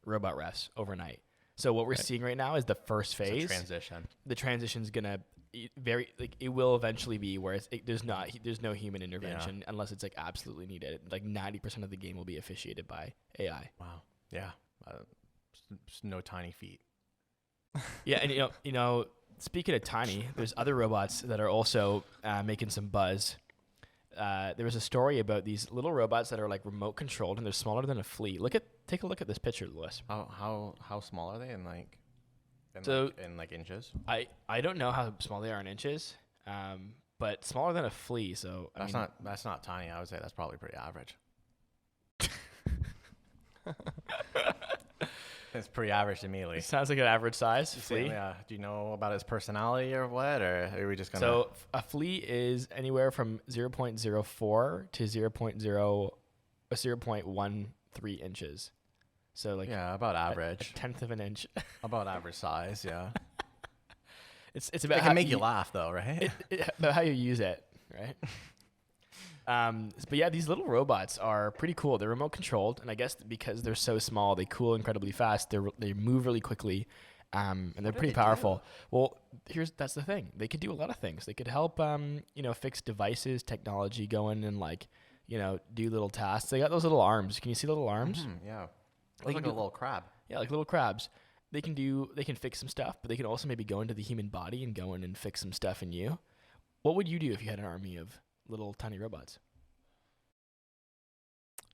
robot refs overnight. So what we're seeing right now is the first phase. It's a transition. The transition's gonna it will eventually be where there's no human intervention unless it's like absolutely needed. Like 90% of the game will be officiated by AI. Wow. Yeah. No tiny feet. Yeah, and speaking of tiny, there's other robots that are also making some buzz. There was a story about these little robots that are like remote controlled, and they're smaller than a flea. Take a look at this picture, Lewis. How small are they in inches? I don't know how small they are in inches, but smaller than a flea. So That's not tiny. I would say that's probably pretty average. It's pretty average to me, Lee. It sounds like an average size flea. Yeah. Do you know about his personality or what? Or are we just gonna? So a flea is anywhere from 0.04 to 0.13 inches. So like about average. a tenth of an inch. About average size. Yeah. It's It about can make you laugh though, right? about how you use it, right? But yeah, these little robots are pretty cool. They're remote controlled, and I guess because they're so small, they cool incredibly fast. They move really quickly, and they're pretty powerful. Well, that's the thing. They could do a lot of things. They could help, fix devices, technology, going and do little tasks. They got those little arms. Can you see the little arms? Yeah. They Like can a little crab. Yeah, like little crabs. They can fix some stuff, but they can also maybe go into the human body and go in and fix some stuff in you. What would you do if you had an army of little tiny robots?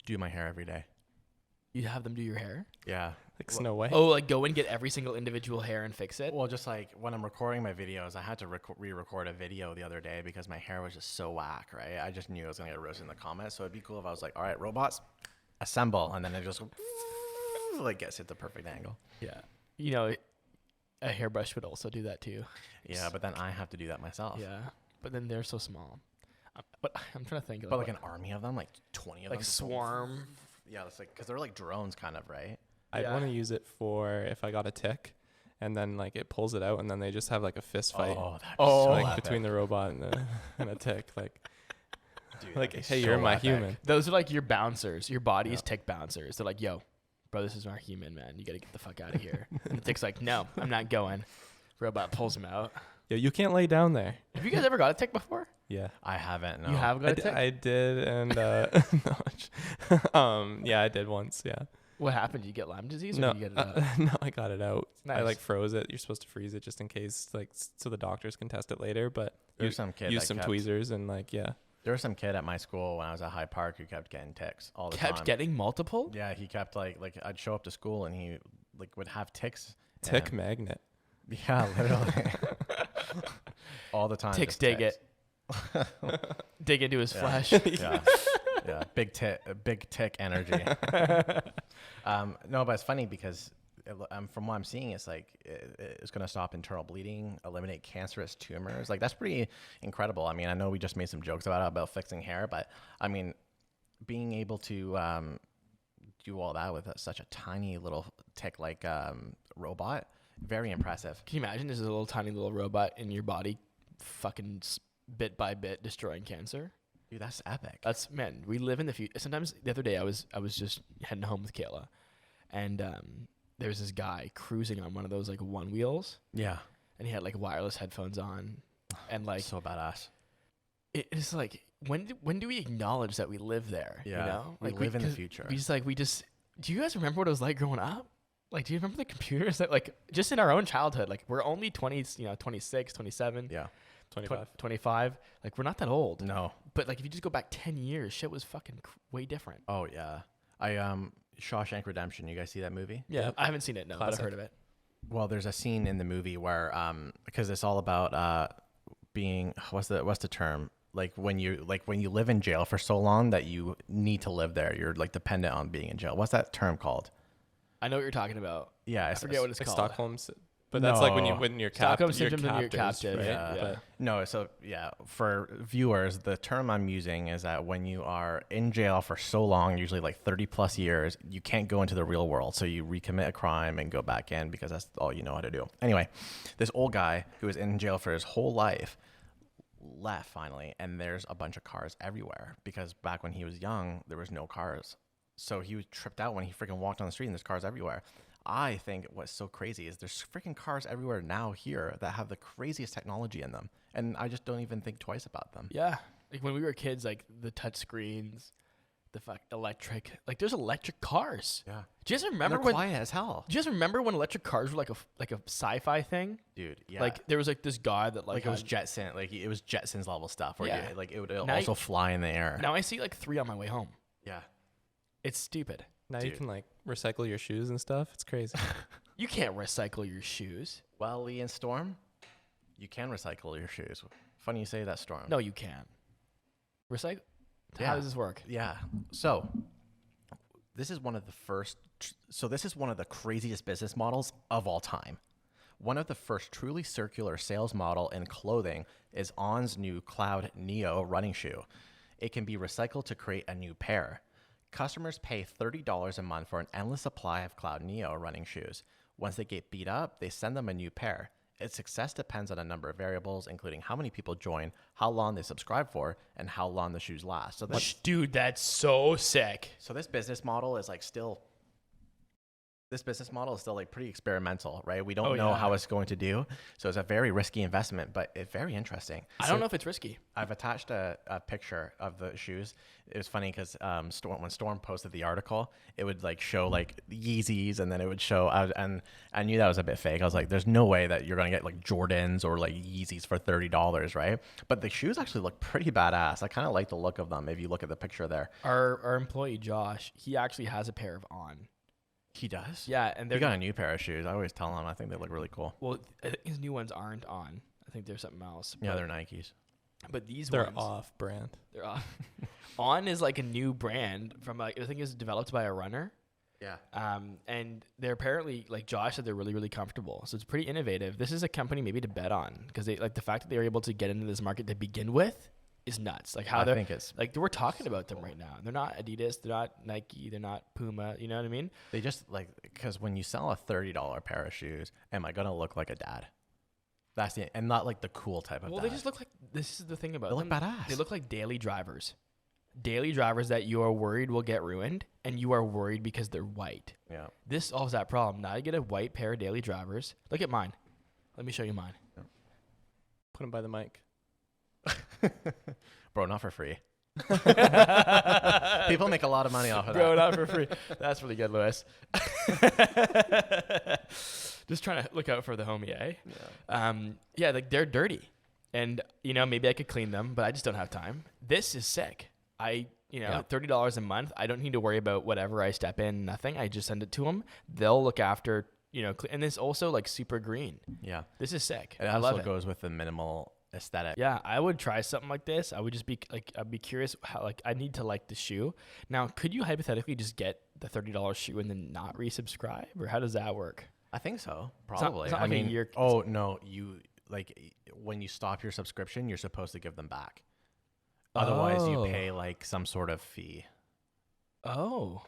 Do my hair every day. You'd have them do your hair? Yeah. Like Snow White. Oh, like go and get every single individual hair and fix it? Well, just like when I'm recording my videos, I had to re-record a video the other day because my hair was just so whack, right? I just knew I was going to get roasted in the comments. So it'd be cool if I was like, all right, robots, assemble. And then it just gets at the perfect angle. Yeah. A hairbrush would also do that too. Yeah, but then I have to do that myself. Yeah. But then they're so small. But I'm trying to think. But like an army of them, like 20 of them. like swarm. Yeah, it's like, because they're like drones kind of, right? I'd Yeah. want to use it for if I got a tick, and then like it pulls it out, and then they just have like a fist fight between the robot and a tick. Like, Dude, like that'd be hey, so you're my epic. human. Those are like your bouncers. Your body's tick bouncers. They're like, yo, bro, this is our human, man. You got to get the fuck out of here. And the tick's like, no, I'm not going. Robot pulls him out. Yo, you can't lay down there. Have you guys ever got a tick before? Yeah. I haven't, no. You have got a tick? I did, and yeah, I did once. Yeah. What happened? Did you get Lyme disease or No, did you get it out? no, I got it out. I Nice. like froze it. You're supposed to freeze it just in case, like, so the doctors can test it later. But There's some kid use that some kept- tweezers and like, yeah. There was some kid at my school when I was at Hyde Park who kept getting ticks all the time. Kept getting multiple? Yeah, he kept like I'd show up to school and he like would have ticks. Tick and- magnet. Yeah, literally. All the time. Ticks just dig ticks. Dig into his Yeah. flesh. Yeah, yeah, big tick energy. No, but it's funny because from what I'm seeing, it's like it's going to stop internal bleeding, eliminate cancerous tumors. Like that's pretty incredible. I mean, I know we just made some jokes about fixing hair, but I mean, being able to do all that with such a tiny little tick like robot, very impressive. Can you imagine this is a little tiny little robot in your body, fucking bit by bit destroying cancer? Dude, that's epic. That's, man, we live in the future. Sometimes the other day I was just heading home with Kayla, and there was this guy cruising on one of those like one wheels. Yeah. And he had like wireless headphones on, and like so badass. It's like when do we acknowledge that we live there? Yeah. You know? We Like live in the future. We just. Do you guys remember what it was like growing up? Like, do you remember the computers that like just in our own childhood? Like, we're only 26, 27. Yeah. 25. Like, we're not that old. No. But like, if you just go back 10 years, shit was fucking way different. Oh yeah. Shawshank Redemption. You guys see that movie? Yeah. I haven't seen it. No, but I've heard of it. Well, there's a scene in the movie where because it's all about being what's the term? Like when you live in jail for so long that you need to live there. You're like dependent on being in jail. What's that term called? I know what you're talking about. Yeah, I forget what it's like called. Stockholm's, but that's like when you're Stockholm captive. syndrome when you're captive. Right? Yeah. Yeah. No, so yeah, for viewers, the term I'm using is that when you are in jail for so long, usually like 30 plus years, you can't go into the real world. So you recommit a crime and go back in because that's all you know how to do. Anyway, this old guy who was in jail for his whole life left finally, and there's a bunch of cars everywhere because back when he was young, there was no cars. So he was tripped out when he freaking walked on the street and there's cars everywhere. I think what's so crazy is there's freaking cars everywhere now here that have the craziest technology in them. And I just don't even think twice about them. Yeah. Like when we were kids, like the touch screens, the electric, like there's electric cars. Yeah. Do you guys remember They're when quiet as hell. Do you guys remember when electric cars were like a sci-fi thing? Dude, yeah. Like there was like this guy that like it was Jetson, like it was Jetsons level stuff where Yeah. it would also fly in the air. Now I see like 3 on my way home. Yeah. It's stupid. Now you can like recycle your shoes and stuff. It's crazy. You can't recycle your shoes. Well, Lee and Storm, you can recycle your shoes. Funny you say that, Storm. No, you can't. Recycle? Yeah. How does this work? Yeah. So this is one of the craziest business models of all time. One of the first truly circular sales model in clothing is On's new Cloud Neo running shoe. It can be recycled to create a new pair. Customers pay $30 a month for an endless supply of Cloud Neo running shoes. Once they get beat up, they send them a new pair. Its success depends on a number of variables, including how many people join, how long they subscribe for, and how long the shoes last. So Dude, that's so sick. So this business model is still like pretty experimental, right? We don't know how it's going to do. So it's a very risky investment, but it's very interesting. I don't know if it's risky. I've attached a picture of the shoes. It was funny because when Storm posted the article, it would like show like Yeezys, and then it would show, and I knew that was a bit fake. I was like, there's no way that you're going to get like Jordans or like Yeezys for $30, right? But the shoes actually look pretty badass. I kind of like the look of them if you look at the picture there. Our employee, Josh, he actually has a pair of On. He does? Yeah, and he got a new pair of shoes. I always tell him I think they look really cool. Well, I think his new ones aren't On. I think they're something else. Yeah, they're Nikes. But they're ones, off brand. They're off. On is like a new brand from like I think it's developed by a runner. Yeah. And they're apparently, like Josh said, they're really, really comfortable. So it's pretty innovative. This is a company maybe to bet on because they like the fact that they were able to get into this market to begin with is nuts. Like how I think it's like we're talking about them right now. They're not Adidas, they're not Nike, they're not Puma. You know what I mean? They just like because when you sell a $30 pair of shoes, am I gonna look like a dad? That's the and not like the cool type of. Well, dad. they just look like this is the thing about they look them. badass. They look like daily drivers. Daily drivers that you are worried will get ruined, and you are worried because they're white. Yeah. This solves that problem. Now you get a white pair of daily drivers. Look at mine. Let me show you mine. Put them by the mic. Bro, not for free. People make a lot of money off of that. Bro, not for free. That's really good, Lewis. Just trying to look out for the homie, eh? Yeah, like they're dirty. And, maybe I could clean them, but I just don't have time. This is sick. $30 a month. I don't need to worry about whatever I step in, nothing. I just send it to them. They'll look after, and it's also like super green. Yeah. This is sick. It also goes with the minimal aesthetic. Yeah, I would try something like this. I would just be like, I'd be curious how, like, I need to like the shoe. Now, could you hypothetically just get the $30 shoe and then not resubscribe, or how does that work? I think so. Probably. It's not like a year. Oh no, you like when you stop your subscription, you're supposed to give them back. Otherwise, you pay like some sort of fee. Oh.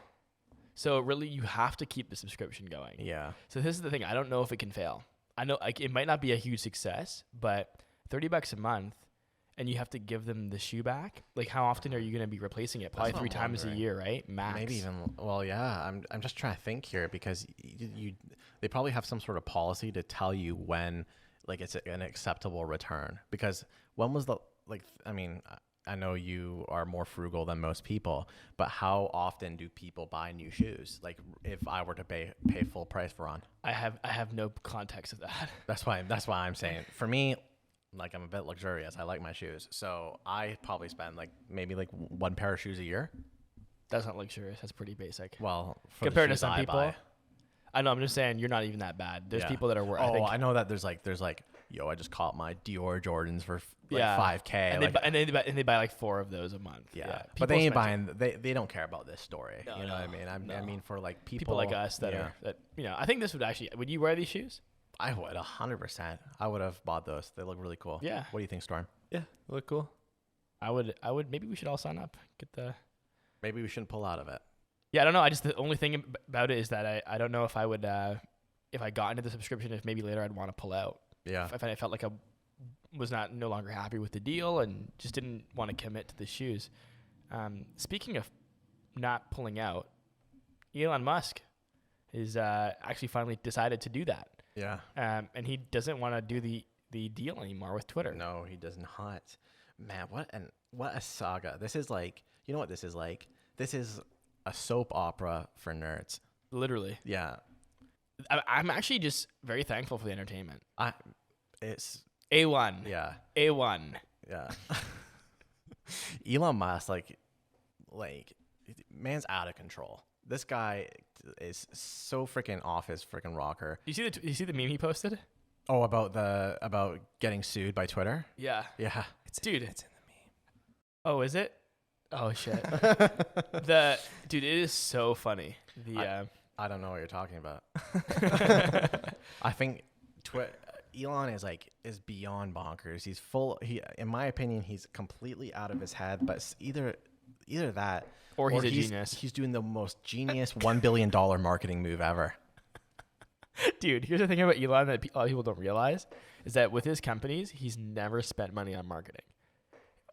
So really, you have to keep the subscription going. Yeah. So this is the thing. I don't know if it can fail. I know like, it might not be a huge success, but $30 a month, and you have to give them the shoe back. Like, how often are you going to be replacing it? Probably 3 times a year, right? Max. Maybe even. Well, yeah. I'm just trying to think here because they probably have some sort of policy to tell you when like it's an acceptable return. Because when was the like? I mean, I know you are more frugal than most people, but how often do people buy new shoes? Like, if I were to pay full price for on, I have no context of that. That's why I'm saying for me, like I'm a bit luxurious. I like my shoes, so I probably spend like maybe like 1 pair of shoes a year. That's not luxurious. That's pretty basic. Well, compared to some people, I know. I'm just saying you're not even that bad. There's people that are worth. I know that there's like, yo, I just caught my Dior Jordans for like $5K, and they buy like 4 of those a month. Yeah. But they ain't buying. They don't care about this story. No, you know what I mean? I mean for like people like us that are that I think this would you wear these shoes? I would 100%. I would have bought those. They look really cool. Yeah. What do you think, Storm? Yeah, they look cool. I would. Maybe we should all sign up. Maybe we shouldn't pull out of it. Yeah, I don't know. The only thing about it is that I don't know if I would if I got into the subscription, if maybe later I'd want to pull out. Yeah. If I felt like I was no longer happy with the deal and just didn't want to commit to the shoes. Speaking of not pulling out, Elon Musk is actually finally decided to do that. Yeah. And he doesn't want to do the deal anymore with Twitter. No, he does not. Man, what a saga. This is like, you know what this is like? This is a soap opera for nerds. Literally. Yeah. I'm actually just very thankful for the entertainment. It's A1. Yeah. A1. Yeah. Elon Musk, like, man's out of control. This guy is so freaking off his freaking rocker. You see the meme he posted? Oh, about getting sued by Twitter? Yeah. Yeah. It's in the meme. Oh, is it? Oh shit. Dude, it is so funny. I don't know what you're talking about. I think Elon is beyond bonkers. He's in my opinion, he's completely out of his head, but either that or he's a genius. He's doing the most genius $1 billion marketing move ever. Dude, here's the thing about Elon that a lot of people don't realize is that with his companies, he's never spent money on marketing.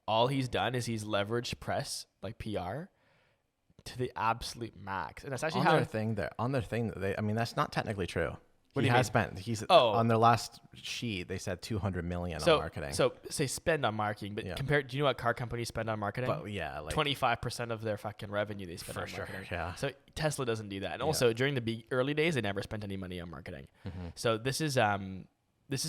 All he's done is he's leveraged press, like PR, to the absolute max. And that's actually on their thing, that's not technically true. What do you mean? On their last sheet, they said $200 million on marketing. So say spend on marketing, but do you know what car companies spend on marketing? But yeah, like 25% of their fucking revenue they spend on marketing. Yeah. So Tesla doesn't do that. And also during the early days, they never spent any money on marketing. Mm-hmm. So this has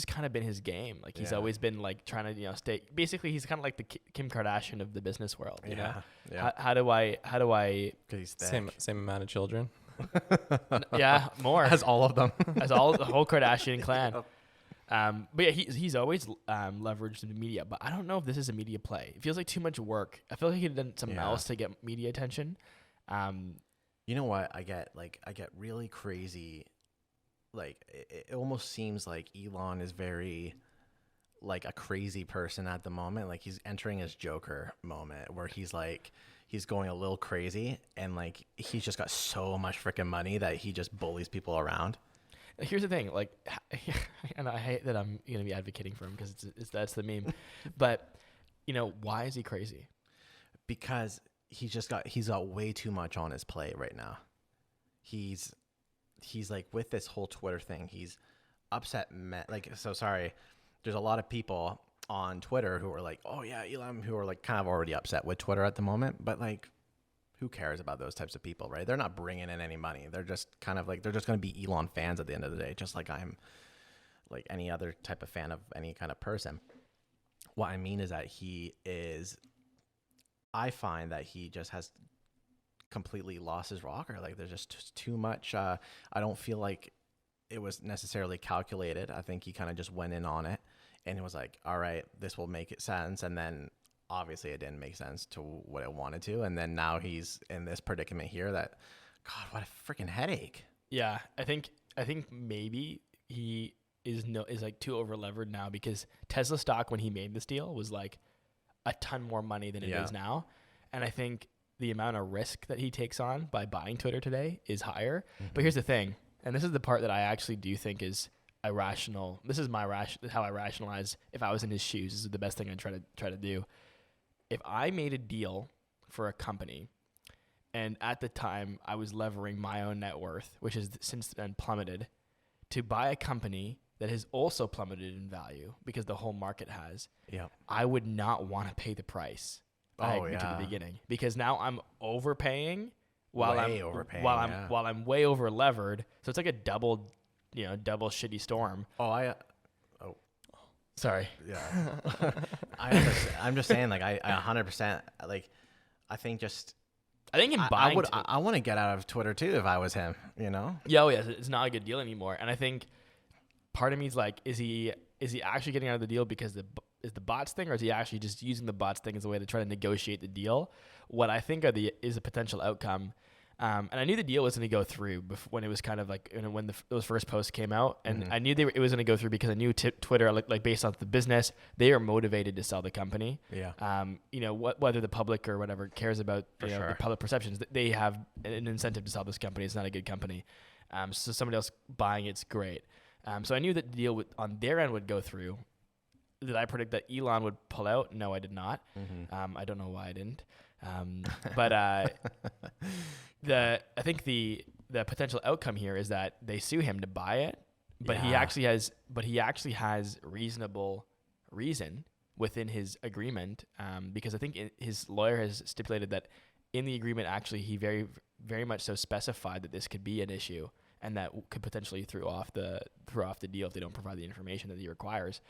kind of been his game. Like he's always been like trying to stay. Basically, he's kind of like the Kim Kardashian of the business world. You know? Yeah. How do I? Because he's thick. Same amount of children. Yeah, more. As all of them. As all the whole Kardashian clan. But yeah, he's always leveraged the media. But I don't know if this is a media play. It feels like too much work. I feel like he had done something else to get media attention. You know what? I get really crazy. Like it almost seems like Elon is very like a crazy person at the moment. Like he's entering his Joker moment where he's going a little crazy and like he's just got so much freaking money that he just bullies people around. Here's the thing, like, and I hate that I'm gonna be advocating for him because that's the meme, but why is he crazy? Because he's got way too much on his plate right now. He's like with this whole Twitter thing, he's upset. Sorry, there's a lot of people on Twitter who are like, oh yeah, Elon, who are like kind of already upset with Twitter at the moment, but like, who cares about those types of people, right? They're not bringing in any money. They're just kind of like, they're just going to be Elon fans at the end of the day, just like I'm like any other type of fan of any kind of person. What I mean is that I find that he just has completely lost his rocker. Like there's just too much. I don't feel like it was necessarily calculated. I think he kind of just went in on it and it was like, all right, this will make it sense. And then obviously it didn't make sense to what it wanted to. And then now he's in this predicament here that, God, what a freaking headache. Yeah. I think maybe he is like too over levered now because Tesla stock when he made this deal was like a ton more money than it is now. And I think the amount of risk that he takes on by buying Twitter today is higher. But here's the thing, and this is the part that I actually do think is irrational. This is how I rationalize if I was in his shoes. This is the best thing I'd try to do. If I made a deal for a company, and at the time I was levering my own net worth, which has since then plummeted, to buy a company that has also plummeted in value because the whole market has, I would not want to pay the price I agreed to the beginning, because now I'm overpaying while I'm way over levered. So it's like a double shitty storm. Sorry. Yeah. I'm just saying, like, I 100%, like, I think in buying, I want to get out of Twitter too if I was him, you know? Yeah, it's not a good deal anymore. And I think part of me is like, is he actually getting out of the deal because is the bots thing, or is he actually just using the bots thing as a way to try to negotiate the deal? What I think is a potential outcome. And I knew the deal was going to go through when it was kind of like, when those first posts came out, and I knew it was going to go through because I knew Twitter, like based on the business, they are motivated to sell the company. Yeah. Whether the public or whatever cares about the public perceptions, they have an incentive to sell this company. It's not a good company. So somebody else buying it's great. So I knew that the deal on their end would go through. Did I predict that Elon would pull out? No, I did not. I don't know why I didn't. But I think the potential outcome here is that they sue him to buy it, but he actually has reasonable reason within his agreement, because I think his lawyer has stipulated that in the agreement, actually, he very, very much so specified that this could be an issue and that could potentially throw off the deal if they don't provide the information that he requires.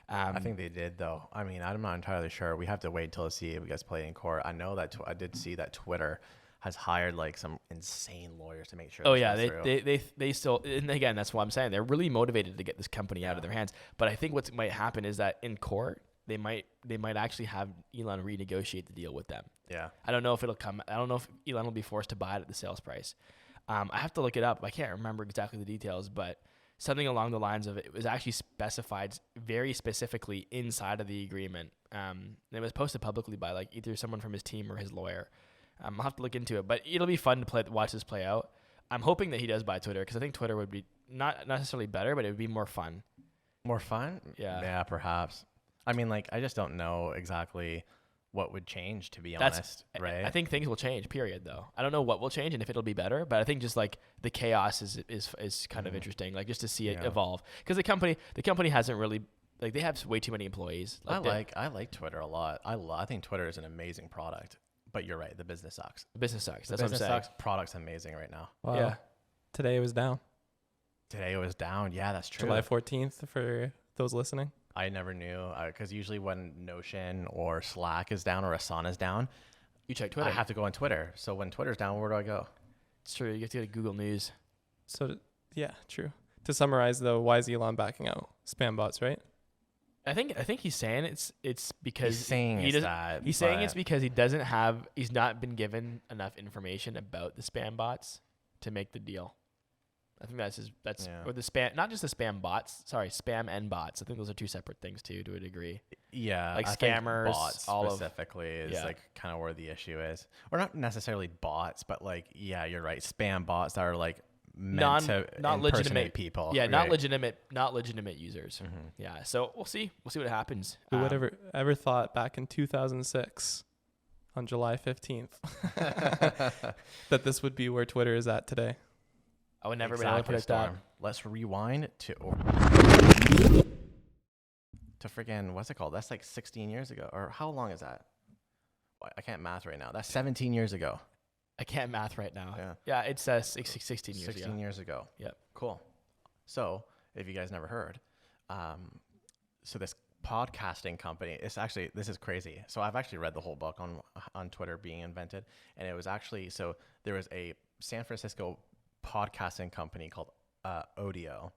I think they did, though. I mean, I'm not entirely sure. We have to wait until to see if you guys play in court. I know that I did see that Twitter has hired like some insane lawyers to make sure. Oh yeah, they still, and again, that's what I'm saying. They're really motivated to get this company out of their hands. But I think what might happen is that in court, they might actually have Elon renegotiate the deal with them. Yeah. I don't know if it'll come. I don't know if Elon will be forced to buy it at the sales price. I have to look it up. I can't remember exactly the details, but something along the lines of it was actually specified very specifically inside of the agreement. It was posted publicly by like either someone from his team or his lawyer. I'll have to look into it, but it'll be fun to watch this play out. I'm hoping that he does buy Twitter, because I think Twitter would be not necessarily better, but it would be more fun. More fun? Yeah. Yeah, perhaps. I mean, like, I just don't know exactly what would change, to be honest, right? I think things will change, period, though. I don't know what will change and if it'll be better, but I think just like the chaos is kind of interesting, like just to see it evolve. Because the company hasn't really, like, they have way too many employees. I like Twitter a lot. I think Twitter is an amazing product, but you're right, the business sucks. The business sucks. That's what I'm saying. Sucks. Product's amazing right now. Wow. Yeah. Today it was down. Yeah, that's true. July 14th for those listening. I never knew, because usually when Notion or Slack is down or Asana is down, you check Twitter. I have to go on Twitter. So when Twitter's down, where do I go? It's true. You have to go to Google News. So yeah, true. To summarize though, why is Elon backing out? Spam bots, right? I think he's saying it's because he's saying it's because he's not been given enough information about the spam bots to make the deal. I think or the spam, not just the spam bots. Sorry, spam and bots. I think those are two separate things too, to a degree. Yeah, like I scammers. Bots specifically is like kind of where the issue is, or not necessarily bots, but like you're right. Spam bots that are like meant to not legitimate people. Yeah, right? not legitimate users. Mm-hmm. Yeah, so we'll see what happens. Who would ever thought back in 2006, on July 15th, that this would be where Twitter is at today? I would never be able to predict that. Let's rewind to freaking, what's it called? That's like 16 years ago. Or how long is that? I can't math right now. That's 17 years ago. I can't math right now. Yeah, it says 16 years ago. 16 years ago. Yep. Cool. So, if you guys never heard, so this podcasting company, this is crazy. So I've actually read the whole book on Twitter being invented. And it was actually, so there was a San Francisco podcasting company called Audio.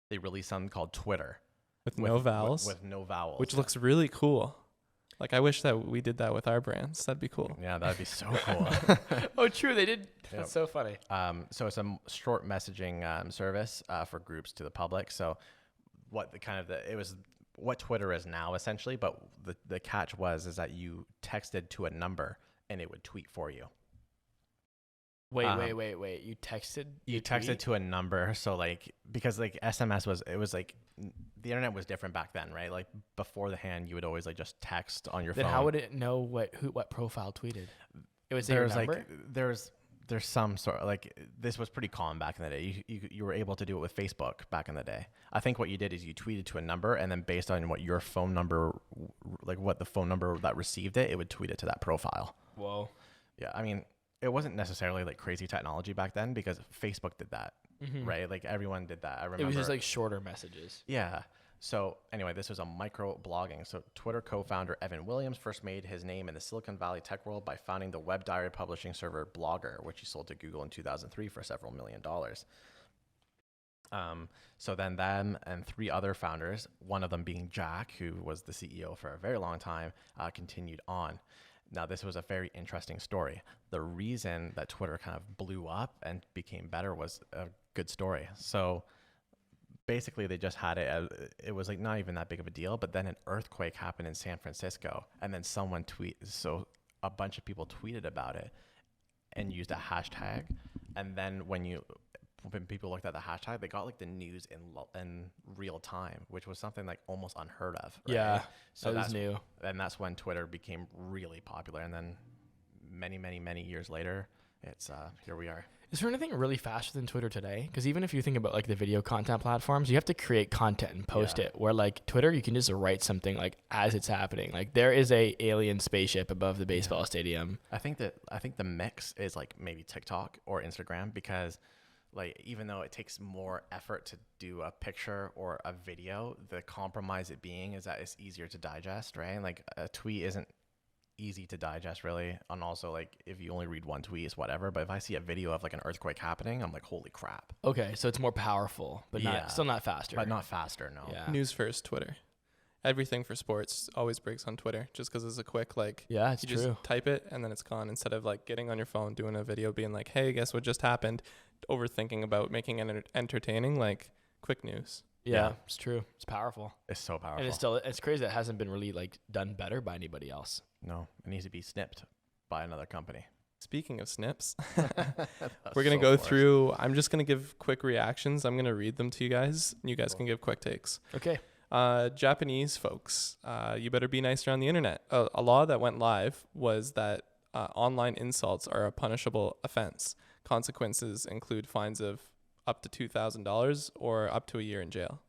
They released something called Twitter with no vowels, which looks really cool. Like, I wish that we did that with our brands. That'd be cool. Yeah, that'd be so cool. Oh, true, they did. That's so funny. So it's a short messaging service for groups to the public. So it was what Twitter is now essentially, but the catch is that you texted to a number and it would tweet for you. Wait. You texted? You texted to a number. So like, because like SMS was like, the internet was different back then, right? Like before the hand, you would always like just text on your phone. Then how would it know what profile tweeted? It was there's number? like, there's some sort of like, this was pretty common back in the day. You were able to do it with Facebook back in the day. I think what you did is you tweeted to a number, and then based on what your phone number, like what the phone number that received it, it would tweet it to that profile. Whoa. Yeah. I mean, it wasn't necessarily like crazy technology back then because Facebook did that, right? Like everyone did that. I remember. It was just like shorter messages. Yeah. So anyway, this was a micro blogging. So Twitter co-founder Evan Williams first made his name in the Silicon Valley tech world by founding the web diary publishing server Blogger, which he sold to Google in 2003 for several $1 million. So then them and 3 other founders, one of them being Jack, who was the CEO for a very long time, continued on. Now, this was a very interesting story. The reason that Twitter kind of blew up and became better was a good story. So basically, they just had it. It was like not even that big of a deal. But then an earthquake happened in San Francisco, and then someone so a bunch of people tweeted about it and used a hashtag. And then when people looked at the hashtag, they got like the news in real time, which was something like almost unheard of. Right? Yeah, so that's new. And that's when Twitter became really popular. And then many years later, it's here we are. Is there anything really faster than Twitter today? Because even if you think about like the video content platforms, you have to create content and post it. Where like Twitter, you can just write something like as it's happening. Like there is a alien spaceship above the baseball stadium. I think the mix is like maybe TikTok or Instagram, because like even though it takes more effort to do a picture or a video, the compromise it being is that it's easier to digest, right? Like a tweet isn't easy to digest really, and also like if you only read one tweet, it's whatever. But if I see a video of like an earthquake happening, I'm like, holy crap. Okay, so it's more powerful, but still not faster. But not faster, no. Yeah. News first, Twitter. Everything for sports always breaks on Twitter, just because it's a quick like. Yeah, it's you true. just type it and then it's gone, instead of like getting on your phone, doing a video, being like, "Hey, guess what just happened?" Overthinking about making it entertaining. Like quick news. Yeah, it's true. It's powerful. It's so powerful. And it's crazy that it hasn't been really like done better by anybody else. No, it needs to be snipped by another company. Speaking of snips, we're going to go through, I'm just going to give quick reactions. I'm going to read them to you guys. And you guys can give quick takes. Okay. Japanese folks, you better be nice around the internet. A law that went live was that online insults are a punishable offense. Consequences include fines of up to $2,000 or up to a year in jail.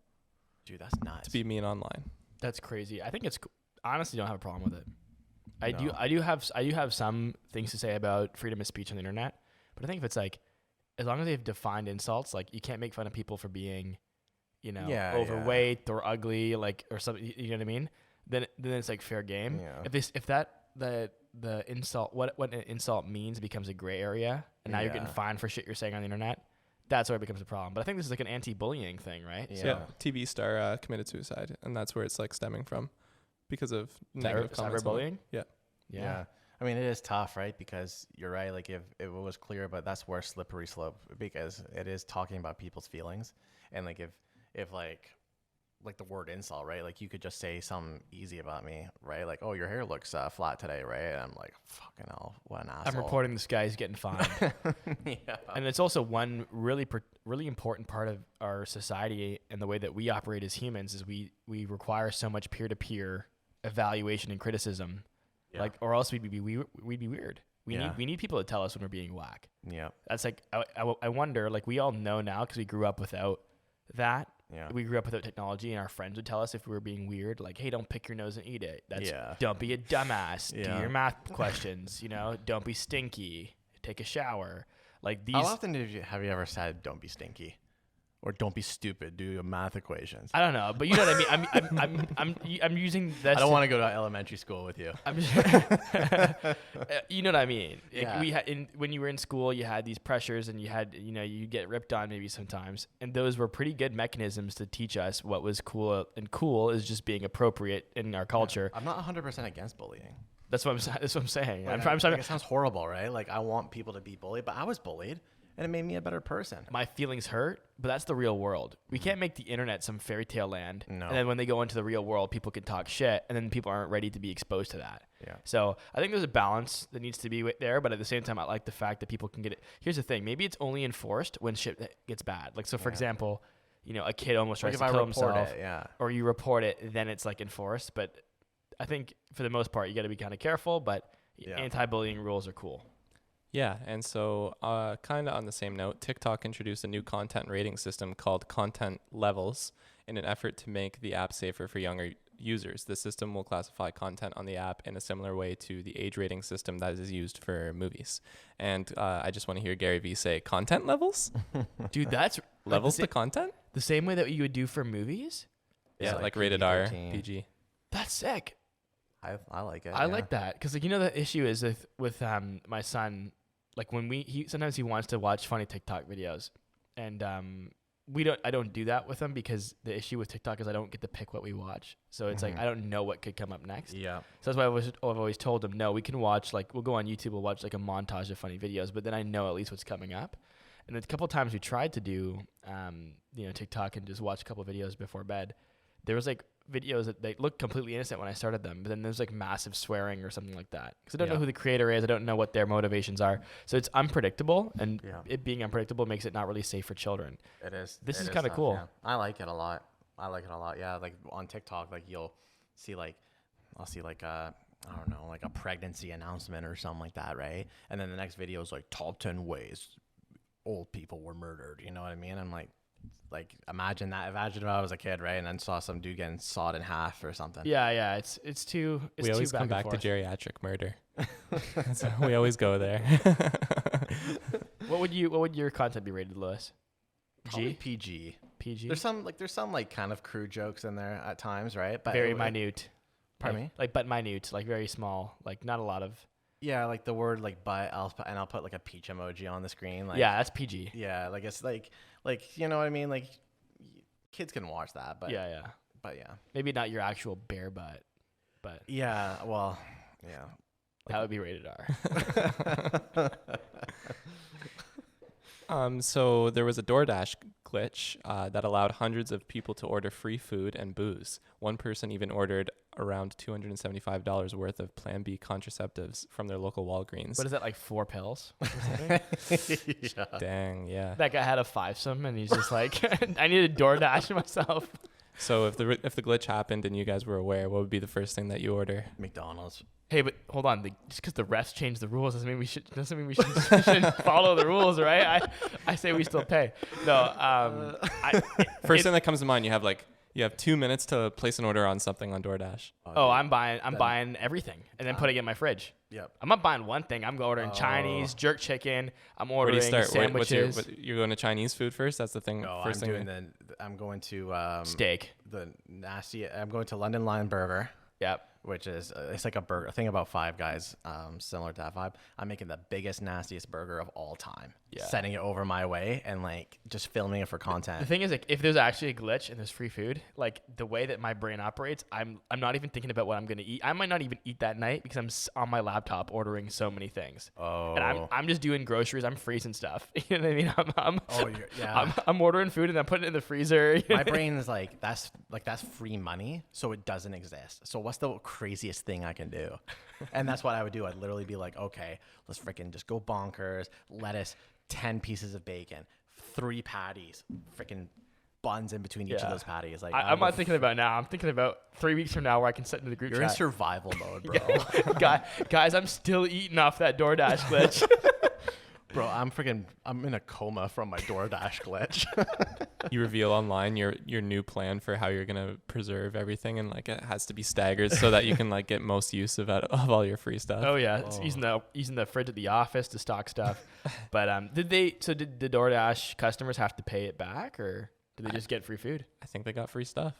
Dude, that's nuts. To be mean online. That's crazy. I think honestly don't have a problem with it. I do have some things to say about freedom of speech on the internet, but I think if it's like, as long as they've defined insults, like you can't make fun of people for being, overweight or ugly, like, or something, you know what I mean? Then it's like fair game. Yeah. If the insult, what an insult means becomes a gray area, and now you're getting fined for shit you're saying on the internet, that's where it becomes a problem. But I think this is like an anti-bullying thing, right? Yeah. So, TV star committed suicide, and that's where it's like stemming from, because of negative comments. Cyberbullying? Yeah. I mean, it is tough, right? Because you're right. Like if it was clear, but that's where slippery slope, because it is talking about people's feelings. And like if like the word insult, right? Like you could just say something easy about me, right? Like, oh, your hair looks flat today, right? And I'm like, fucking hell, what an asshole. I'm reporting this guy's getting fined. Yeah. And it's also one really important part of our society and the way that we operate as humans is we require so much peer-to-peer evaluation and criticism. Yeah. Like, or else we'd be weird. We need people to tell us when we're being whack. Yeah. That's like, I wonder, like we all know now because we grew up without that. Yeah. We grew up without technology, and our friends would tell us if we were being weird, like, hey, don't pick your nose and eat it. Don't be a dumbass. Do your math questions, don't be stinky. Take a shower. Like these. How often have you ever said don't be stinky? Or don't be stupid, do your math equations. I don't know, but you know what I mean. I'm using that. I don't want to go to elementary school with you. You know what I mean. Yeah. We had when you were in school, you had these pressures, and you had you get ripped on maybe sometimes, and those were pretty good mechanisms to teach us what was cool, and cool is just being appropriate in our culture. I'm not 100% against bullying. That's what I'm saying. Like, it sounds horrible, right? Like I want people to be bullied, but I was bullied. and it made me a better person. My feelings hurt, but that's the real world. We can't make the internet some fairy tale land. No. And then when they go into the real world, people can talk shit, and then people aren't ready to be exposed to that. Yeah. So I think there's a balance that needs to be there, but at the same time, I like the fact that people can get it. Here's the thing: maybe it's only enforced when shit gets bad. Like, so for example, a kid almost tries to kill himself, or you report it, then it's like enforced. But I think for the most part, you got to be kind of careful. But anti-bullying rules are cool. Yeah, and so kind of on the same note, TikTok introduced a new content rating system called Content Levels in an effort to make the app safer for younger users. The system will classify content on the app in a similar way to the age rating system that is used for movies. And I just want to hear Gary Vee say, content levels? Dude, that's... levels to content? The same way that you would do for movies? Yeah, like rated R, PG. That's sick. I like it. I like that. Because, the issue is with my son... Like when sometimes he wants to watch funny TikTok videos, and I don't do that with him because the issue with TikTok is I don't get to pick what we watch. So it's like I don't know what could come up next. Yeah. So that's why I've always told him, no, we can watch, like, we'll go on YouTube, we'll watch like a montage of funny videos, but then I know at least what's coming up. And a couple of times we tried to do TikTok and just watch a couple of videos before bed. There was like videos that they looked completely innocent when I started them, but then there's like massive swearing or something like that. Because I don't know who the creator is. I don't know what their motivations are. So it's unpredictable, and it being unpredictable makes it not really safe for children. It is. This is kind of cool. Yeah. I like it a lot. Yeah, like on TikTok, like I'll see like I don't know, like a pregnancy announcement or something like that, right? And then the next video is like top 10 ways old people were murdered. You know what I mean? I'm like imagine that. Imagine if I was a kid, right? And then saw some dude getting sawed in half or something. Yeah. It's too. We always come back to geriatric murder. So we always go there. What would your content be rated, Lewis? Probably PG. PG. There's some kind of crude jokes in there at times, right? But very minute. Pardon me? But minute, like very small, like not a lot of. Yeah, like the word like but I'll put like a peach emoji on the screen. Like, yeah, that's PG. Yeah, like it's like you know what I mean? Like kids can watch that, but yeah. But yeah. Maybe not your actual bare butt, but yeah, well, yeah. That would be rated R. So there was a DoorDash glitch that allowed hundreds of people to order free food and booze. One person even ordered around $275 worth of Plan B contraceptives from their local Walgreens. What is that, like 4 pills? Yeah. Dang, yeah. That guy had a 5-some and he's just like, I need a DoorDash myself. So if the glitch happened and you guys were aware, what would be the first thing that you order? McDonald's. Hey, but hold on. Just because the refs changed the rules doesn't mean we should follow the rules, right? I say we still pay. No. First thing that comes to mind, you have 2 minutes to place an order on something on DoorDash. I'm buying everything and then putting it in my fridge. Yep. I'm not buying one thing. I'm ordering Chinese, jerk chicken. I'm ordering sandwiches. You're going to Chinese food first? That's the thing. No, I'm going to steak. I'm going to London Lion Burger. Yep. Which is it's like a burger. I think about Five Guys, similar to that vibe. I'm making the biggest, nastiest burger of all time. Yeah. Sending it over my way and like just filming it for content. The thing is, like, if there's actually a glitch and there's free food, like the way that my brain operates, I'm not even thinking about what I'm gonna eat. I might not even eat that night because I'm on my laptop ordering so many things. Oh. And I'm just doing groceries. I'm freezing stuff. You know what I mean? Yeah. I'm ordering food and I'm putting it in the freezer. My brain is like that's free money, so it doesn't exist. So what's the craziest thing I can do? And that's what I would do. I'd literally be like, okay, let's freaking just go bonkers. Lettuce, 10 pieces of bacon, 3 patties, freaking buns in between each of those patties. Like I'm not thinking about now. I'm thinking about 3 weeks from now where I can sit into the group chat. You're in survival mode, bro. Guys, I'm still eating off that DoorDash glitch. Bro, I'm in a coma from my DoorDash glitch. You reveal online your new plan for how you're gonna preserve everything, and like it has to be staggered so that you can like get most use of all your free stuff. Oh yeah, it's using the fridge at the office to stock stuff. But did the DoorDash customers have to pay it back, or did they just get free food? I think they got free stuff.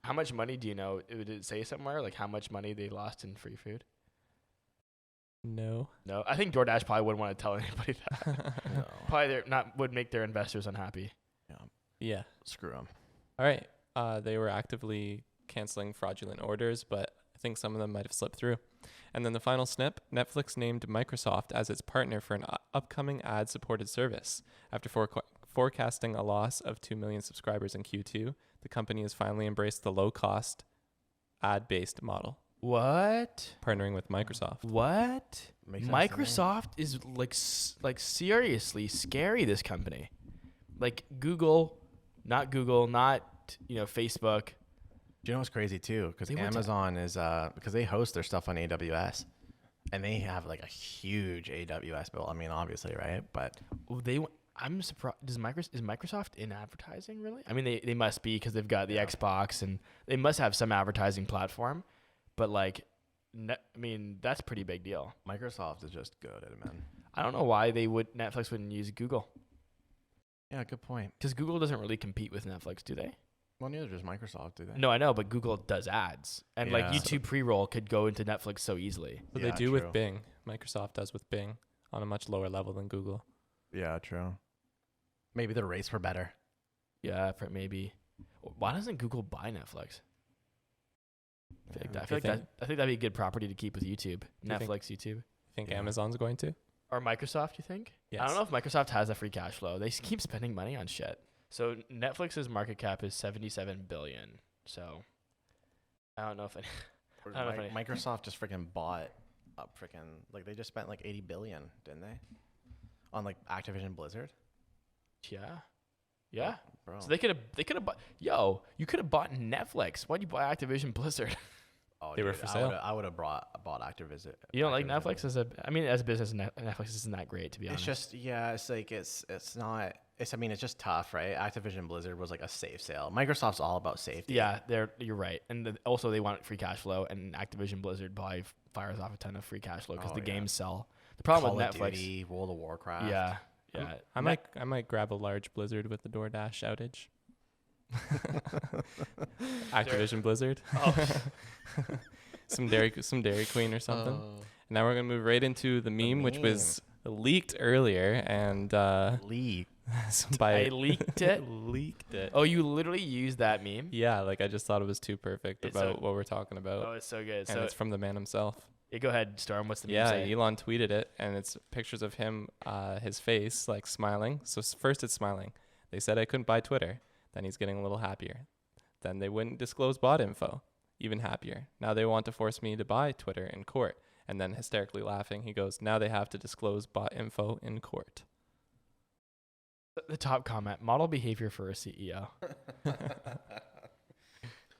How much money do you know? Did it say somewhere like how much money they lost in free food? No. I think DoorDash probably wouldn't want to tell anybody that. No. Probably would make their investors unhappy. Yeah. Screw them. All right. They were actively canceling fraudulent orders, but I think some of them might have slipped through. And then the final snip, Netflix named Microsoft as its partner for an upcoming ad-supported service. After forecasting a loss of 2 million subscribers in Q2, the company has finally embraced the low-cost ad-based model, What? partnering with Microsoft. What? Makes sense to me. Microsoft is like seriously scary. This company, like Google, not Facebook. Do you know what's crazy too? Because They went to- Amazon is because they host their stuff on AWS, and they have like a huge AWS bill. I mean, obviously, right? But I'm surprised. Is Microsoft in advertising really? I mean, they must be because they've got the Xbox and they must have some advertising platform. But like, I mean, that's a pretty big deal. Microsoft is just good at it, man. I don't know why Netflix wouldn't use Google, Yeah, good point. because Google doesn't really compete with Netflix, do they? Well, neither does Microsoft, do they? No, I know, but Google does ads, and like Yeah. YouTube pre-roll could go into Netflix so easily. What Yeah, they do true. with Bing, Microsoft does with Bing on a much lower level than Google. Yeah, true. Maybe the rates were better. Yeah, for maybe. Why doesn't Google buy Netflix? I think that'd be a good property to keep with YouTube. Do you think- Netflix, YouTube, You think Yeah. Amazon's going to? or Microsoft. You think? I Yes. don't know if Microsoft has a free cash flow. They keep spending money on shit. So Netflix's market cap is 77 billion. So I don't know if any. Or I don't know if Microsoft just freaking bought up like they just spent like 80 billion, didn't they? On like Activision Blizzard. Yeah. Bro. So they could have bought. Yo, you could have bought Netflix. Why'd you buy Activision Blizzard? Oh, They were for I sale. would've- I would have bought Activision. You don't like Activision. Netflix as a business. Netflix isn't that great, to be honest. It's just it's like it's not. I mean, it's just tough, right? Activision Blizzard was like a safe sale. Microsoft's all about safety. Yeah, you're right, and also they want free cash flow, and Activision Blizzard probably fires off a ton of free cash flow because Oh, the yeah. games sell. The problem Call with of Netflix, Duty, World of Warcraft. yeah. I might grab a large Blizzard with the Door Dash outage. Activision Blizzard. Oh. some Dairy Queen or something. Oh. Now we're gonna move right into the meme, which was leaked earlier, and League. I leaked it. leaked it. Oh, you literally used that meme? Yeah, like I just thought it was too perfect It's about what we're talking about, Oh, it's so good. and So it's from the man himself. go ahead, Storm. What's the meme Yeah, say? Elon tweeted it, and it's pictures of him, his face, like smiling. So first it's smiling. They said I couldn't buy Twitter. Then he's getting a little happier. Then they wouldn't disclose bot info. Even happier. Now they want to force me to buy Twitter in court. And then hysterically laughing, he goes, now they have to disclose bot info in court. The top comment: model behavior for a CEO.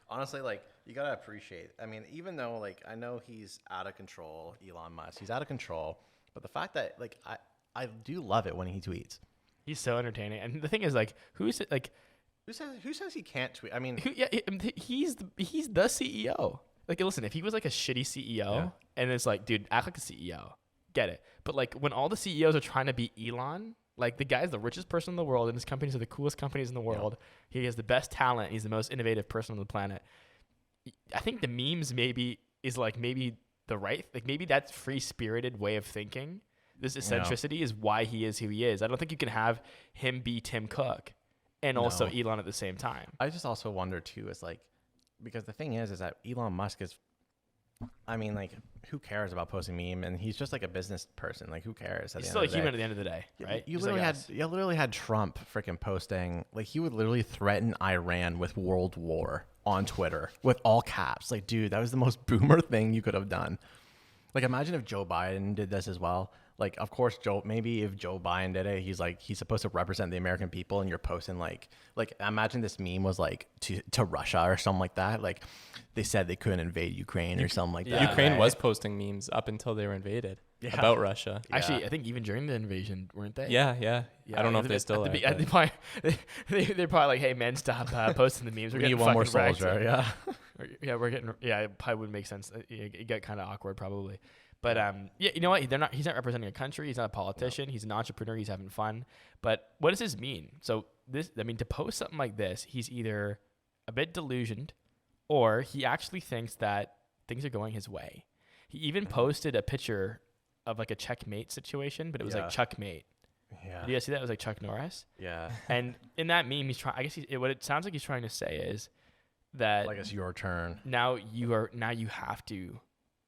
Honestly, like you gotta appreciate. I mean, even though like I know he's out of control, Elon Musk, he's out of control. But the fact that like I do love it when he tweets. He's so entertaining, and the thing is, like, who Who says he can't tweet? I mean, he's the CEO. Like, listen, if he was like a shitty CEO, and it's like, dude, act like a CEO, get it. But like, when all the CEOs are trying to be Elon, like the guy's the richest person in the world, and his companies are the coolest companies in the world. He has the best talent. He's the most innovative person on the planet. I think the memes maybe the right, like maybe that free spirited way of thinking. This eccentricity is why he is who he is. I don't think you can have him be Tim Cook and also No. Elon at the same time. I just also wonder too, is like, because the thing is that Elon Musk is, I mean, like, who cares about posting meme? And he's just like a business person. Like, who cares? He's still a human at the end of the day, right? You Just like literally us. had Trump freaking posting, like, he would literally threaten Iran with world war on Twitter with all caps. Like, dude, that was the most boomer thing you could have done. Like, imagine if Joe Biden did this as well. Like, of course, maybe if Joe Biden did it, he's supposed to represent the American people, and you're posting like imagine this meme was like to Russia or something like that. Like, they said they couldn't invade Ukraine or something like that. Ukraine right? was posting memes up until they were invaded Yeah. about Russia. Actually, I think even during the invasion, weren't they? Yeah. I don't know if they still are. They're probably like, "Hey, man, stop posting the memes. We're We need getting one more fucking wrecked." soldier. Yeah. It probably would make sense. It got kind of awkward, probably. But yeah, you know what? He's not representing a country. He's not a politician. He's an entrepreneur. He's having fun. But what does this mean? So to post something like this, he's either a bit delusioned, or he actually thinks that things are going his way. He even posted a picture of like a checkmate situation, but it was like Chuckmate. Yeah. Did you guys see that? It was like Chuck Norris. Yeah. And in that meme, he's trying. I guess what it sounds like he's trying to say is, that Like it's your turn. now you have to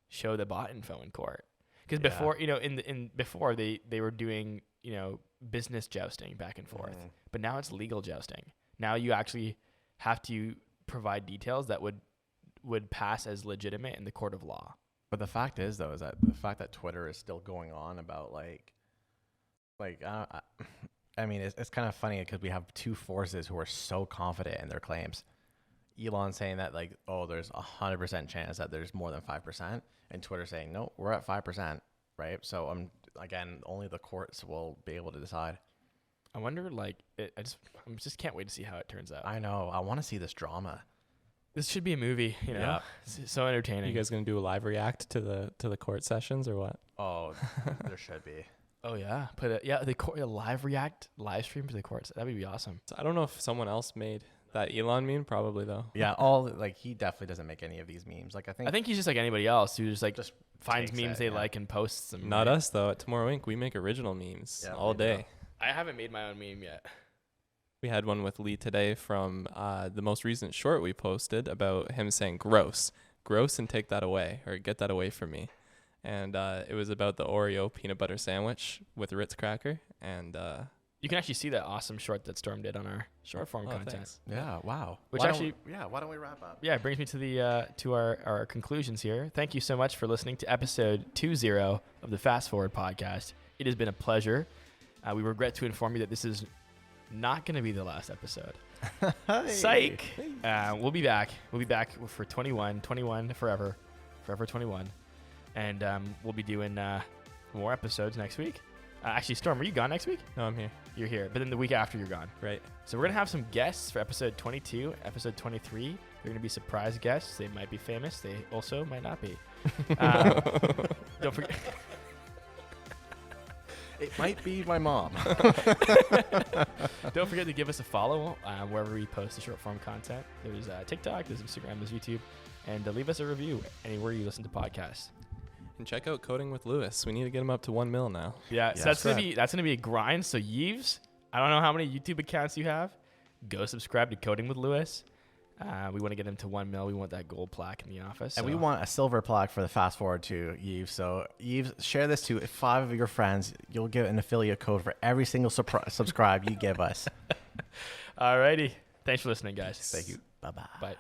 show the bot info in court. Because Yeah. before, before they were doing, business jousting back and forth, but now it's legal jousting. Now you actually have to provide details that would pass as legitimate in the court of law. But the fact is, though, is that the fact that Twitter is still going on about I mean, it's kind of funny because we have two forces who are so confident in their claims. Elon saying that there's 100% chance that there's more than 5%, and Twitter saying no, we're at 5%, right? So again, only the courts will be able to decide. I wonder, I just can't wait to see how it turns out. I know. I want to see this drama. This should be a movie, Yeah. It's so entertaining. You guys gonna do a live react to the court sessions or what? Oh, there should be. Oh yeah, a live react live stream to the courts. That would be awesome. So I don't know if someone else made that Elon meme. Probably though. Yeah, he definitely doesn't make any of these memes. I think he's just like anybody else who just finds takes memes it, they yeah. like and posts them. Not right? us though. At Tomorrow Inc., we make original memes Yeah, all we do. day. I haven't made my own meme yet. We had one with Lee today from the most recent short we posted about him saying gross, and take that away or get that away from me. And it was about the Oreo peanut butter sandwich with Ritz cracker. And You can actually see that awesome short that Storm did on our short form content. thanks. Yeah, wow. Which Why actually- why don't we wrap up? Yeah, it brings me to the to our conclusions here. Thank you so much for listening to episode 20 of the Fast Forward podcast. It has been a pleasure. We regret to inform you that this is not going to be the last episode. Psych. We'll be back. We'll be back for 21 forever 21. And we'll be doing more episodes next week. Actually, Storm, are you gone next week? no, I'm here. You're here, but then the week after you're gone. Right. So we're going to have some guests for episode 22, episode 23. They're going to be surprise guests. They might be famous. They also might not be. Don't forget. It might be my mom. Don't forget to give us a follow wherever we post the short form content. There's TikTok, there's Instagram, there's YouTube. And leave us a review anywhere you listen to podcasts. And check out Coding with Lewis. We need to get him up to 1 mil now. Yeah, so Yes. that's gonna be a grind. So Yves, I don't know how many YouTube accounts you have. Go subscribe to Coding with Lewis. We want to get him to 1 mil. We want that gold plaque in the office. And so- we want a silver plaque for the Fast Forward to Yves. So Yves, share this to 5 of your friends. You'll get an affiliate code for every single subscribe you give us. Alrighty. Thanks for listening, guys. Thank you. Bye-bye. Bye.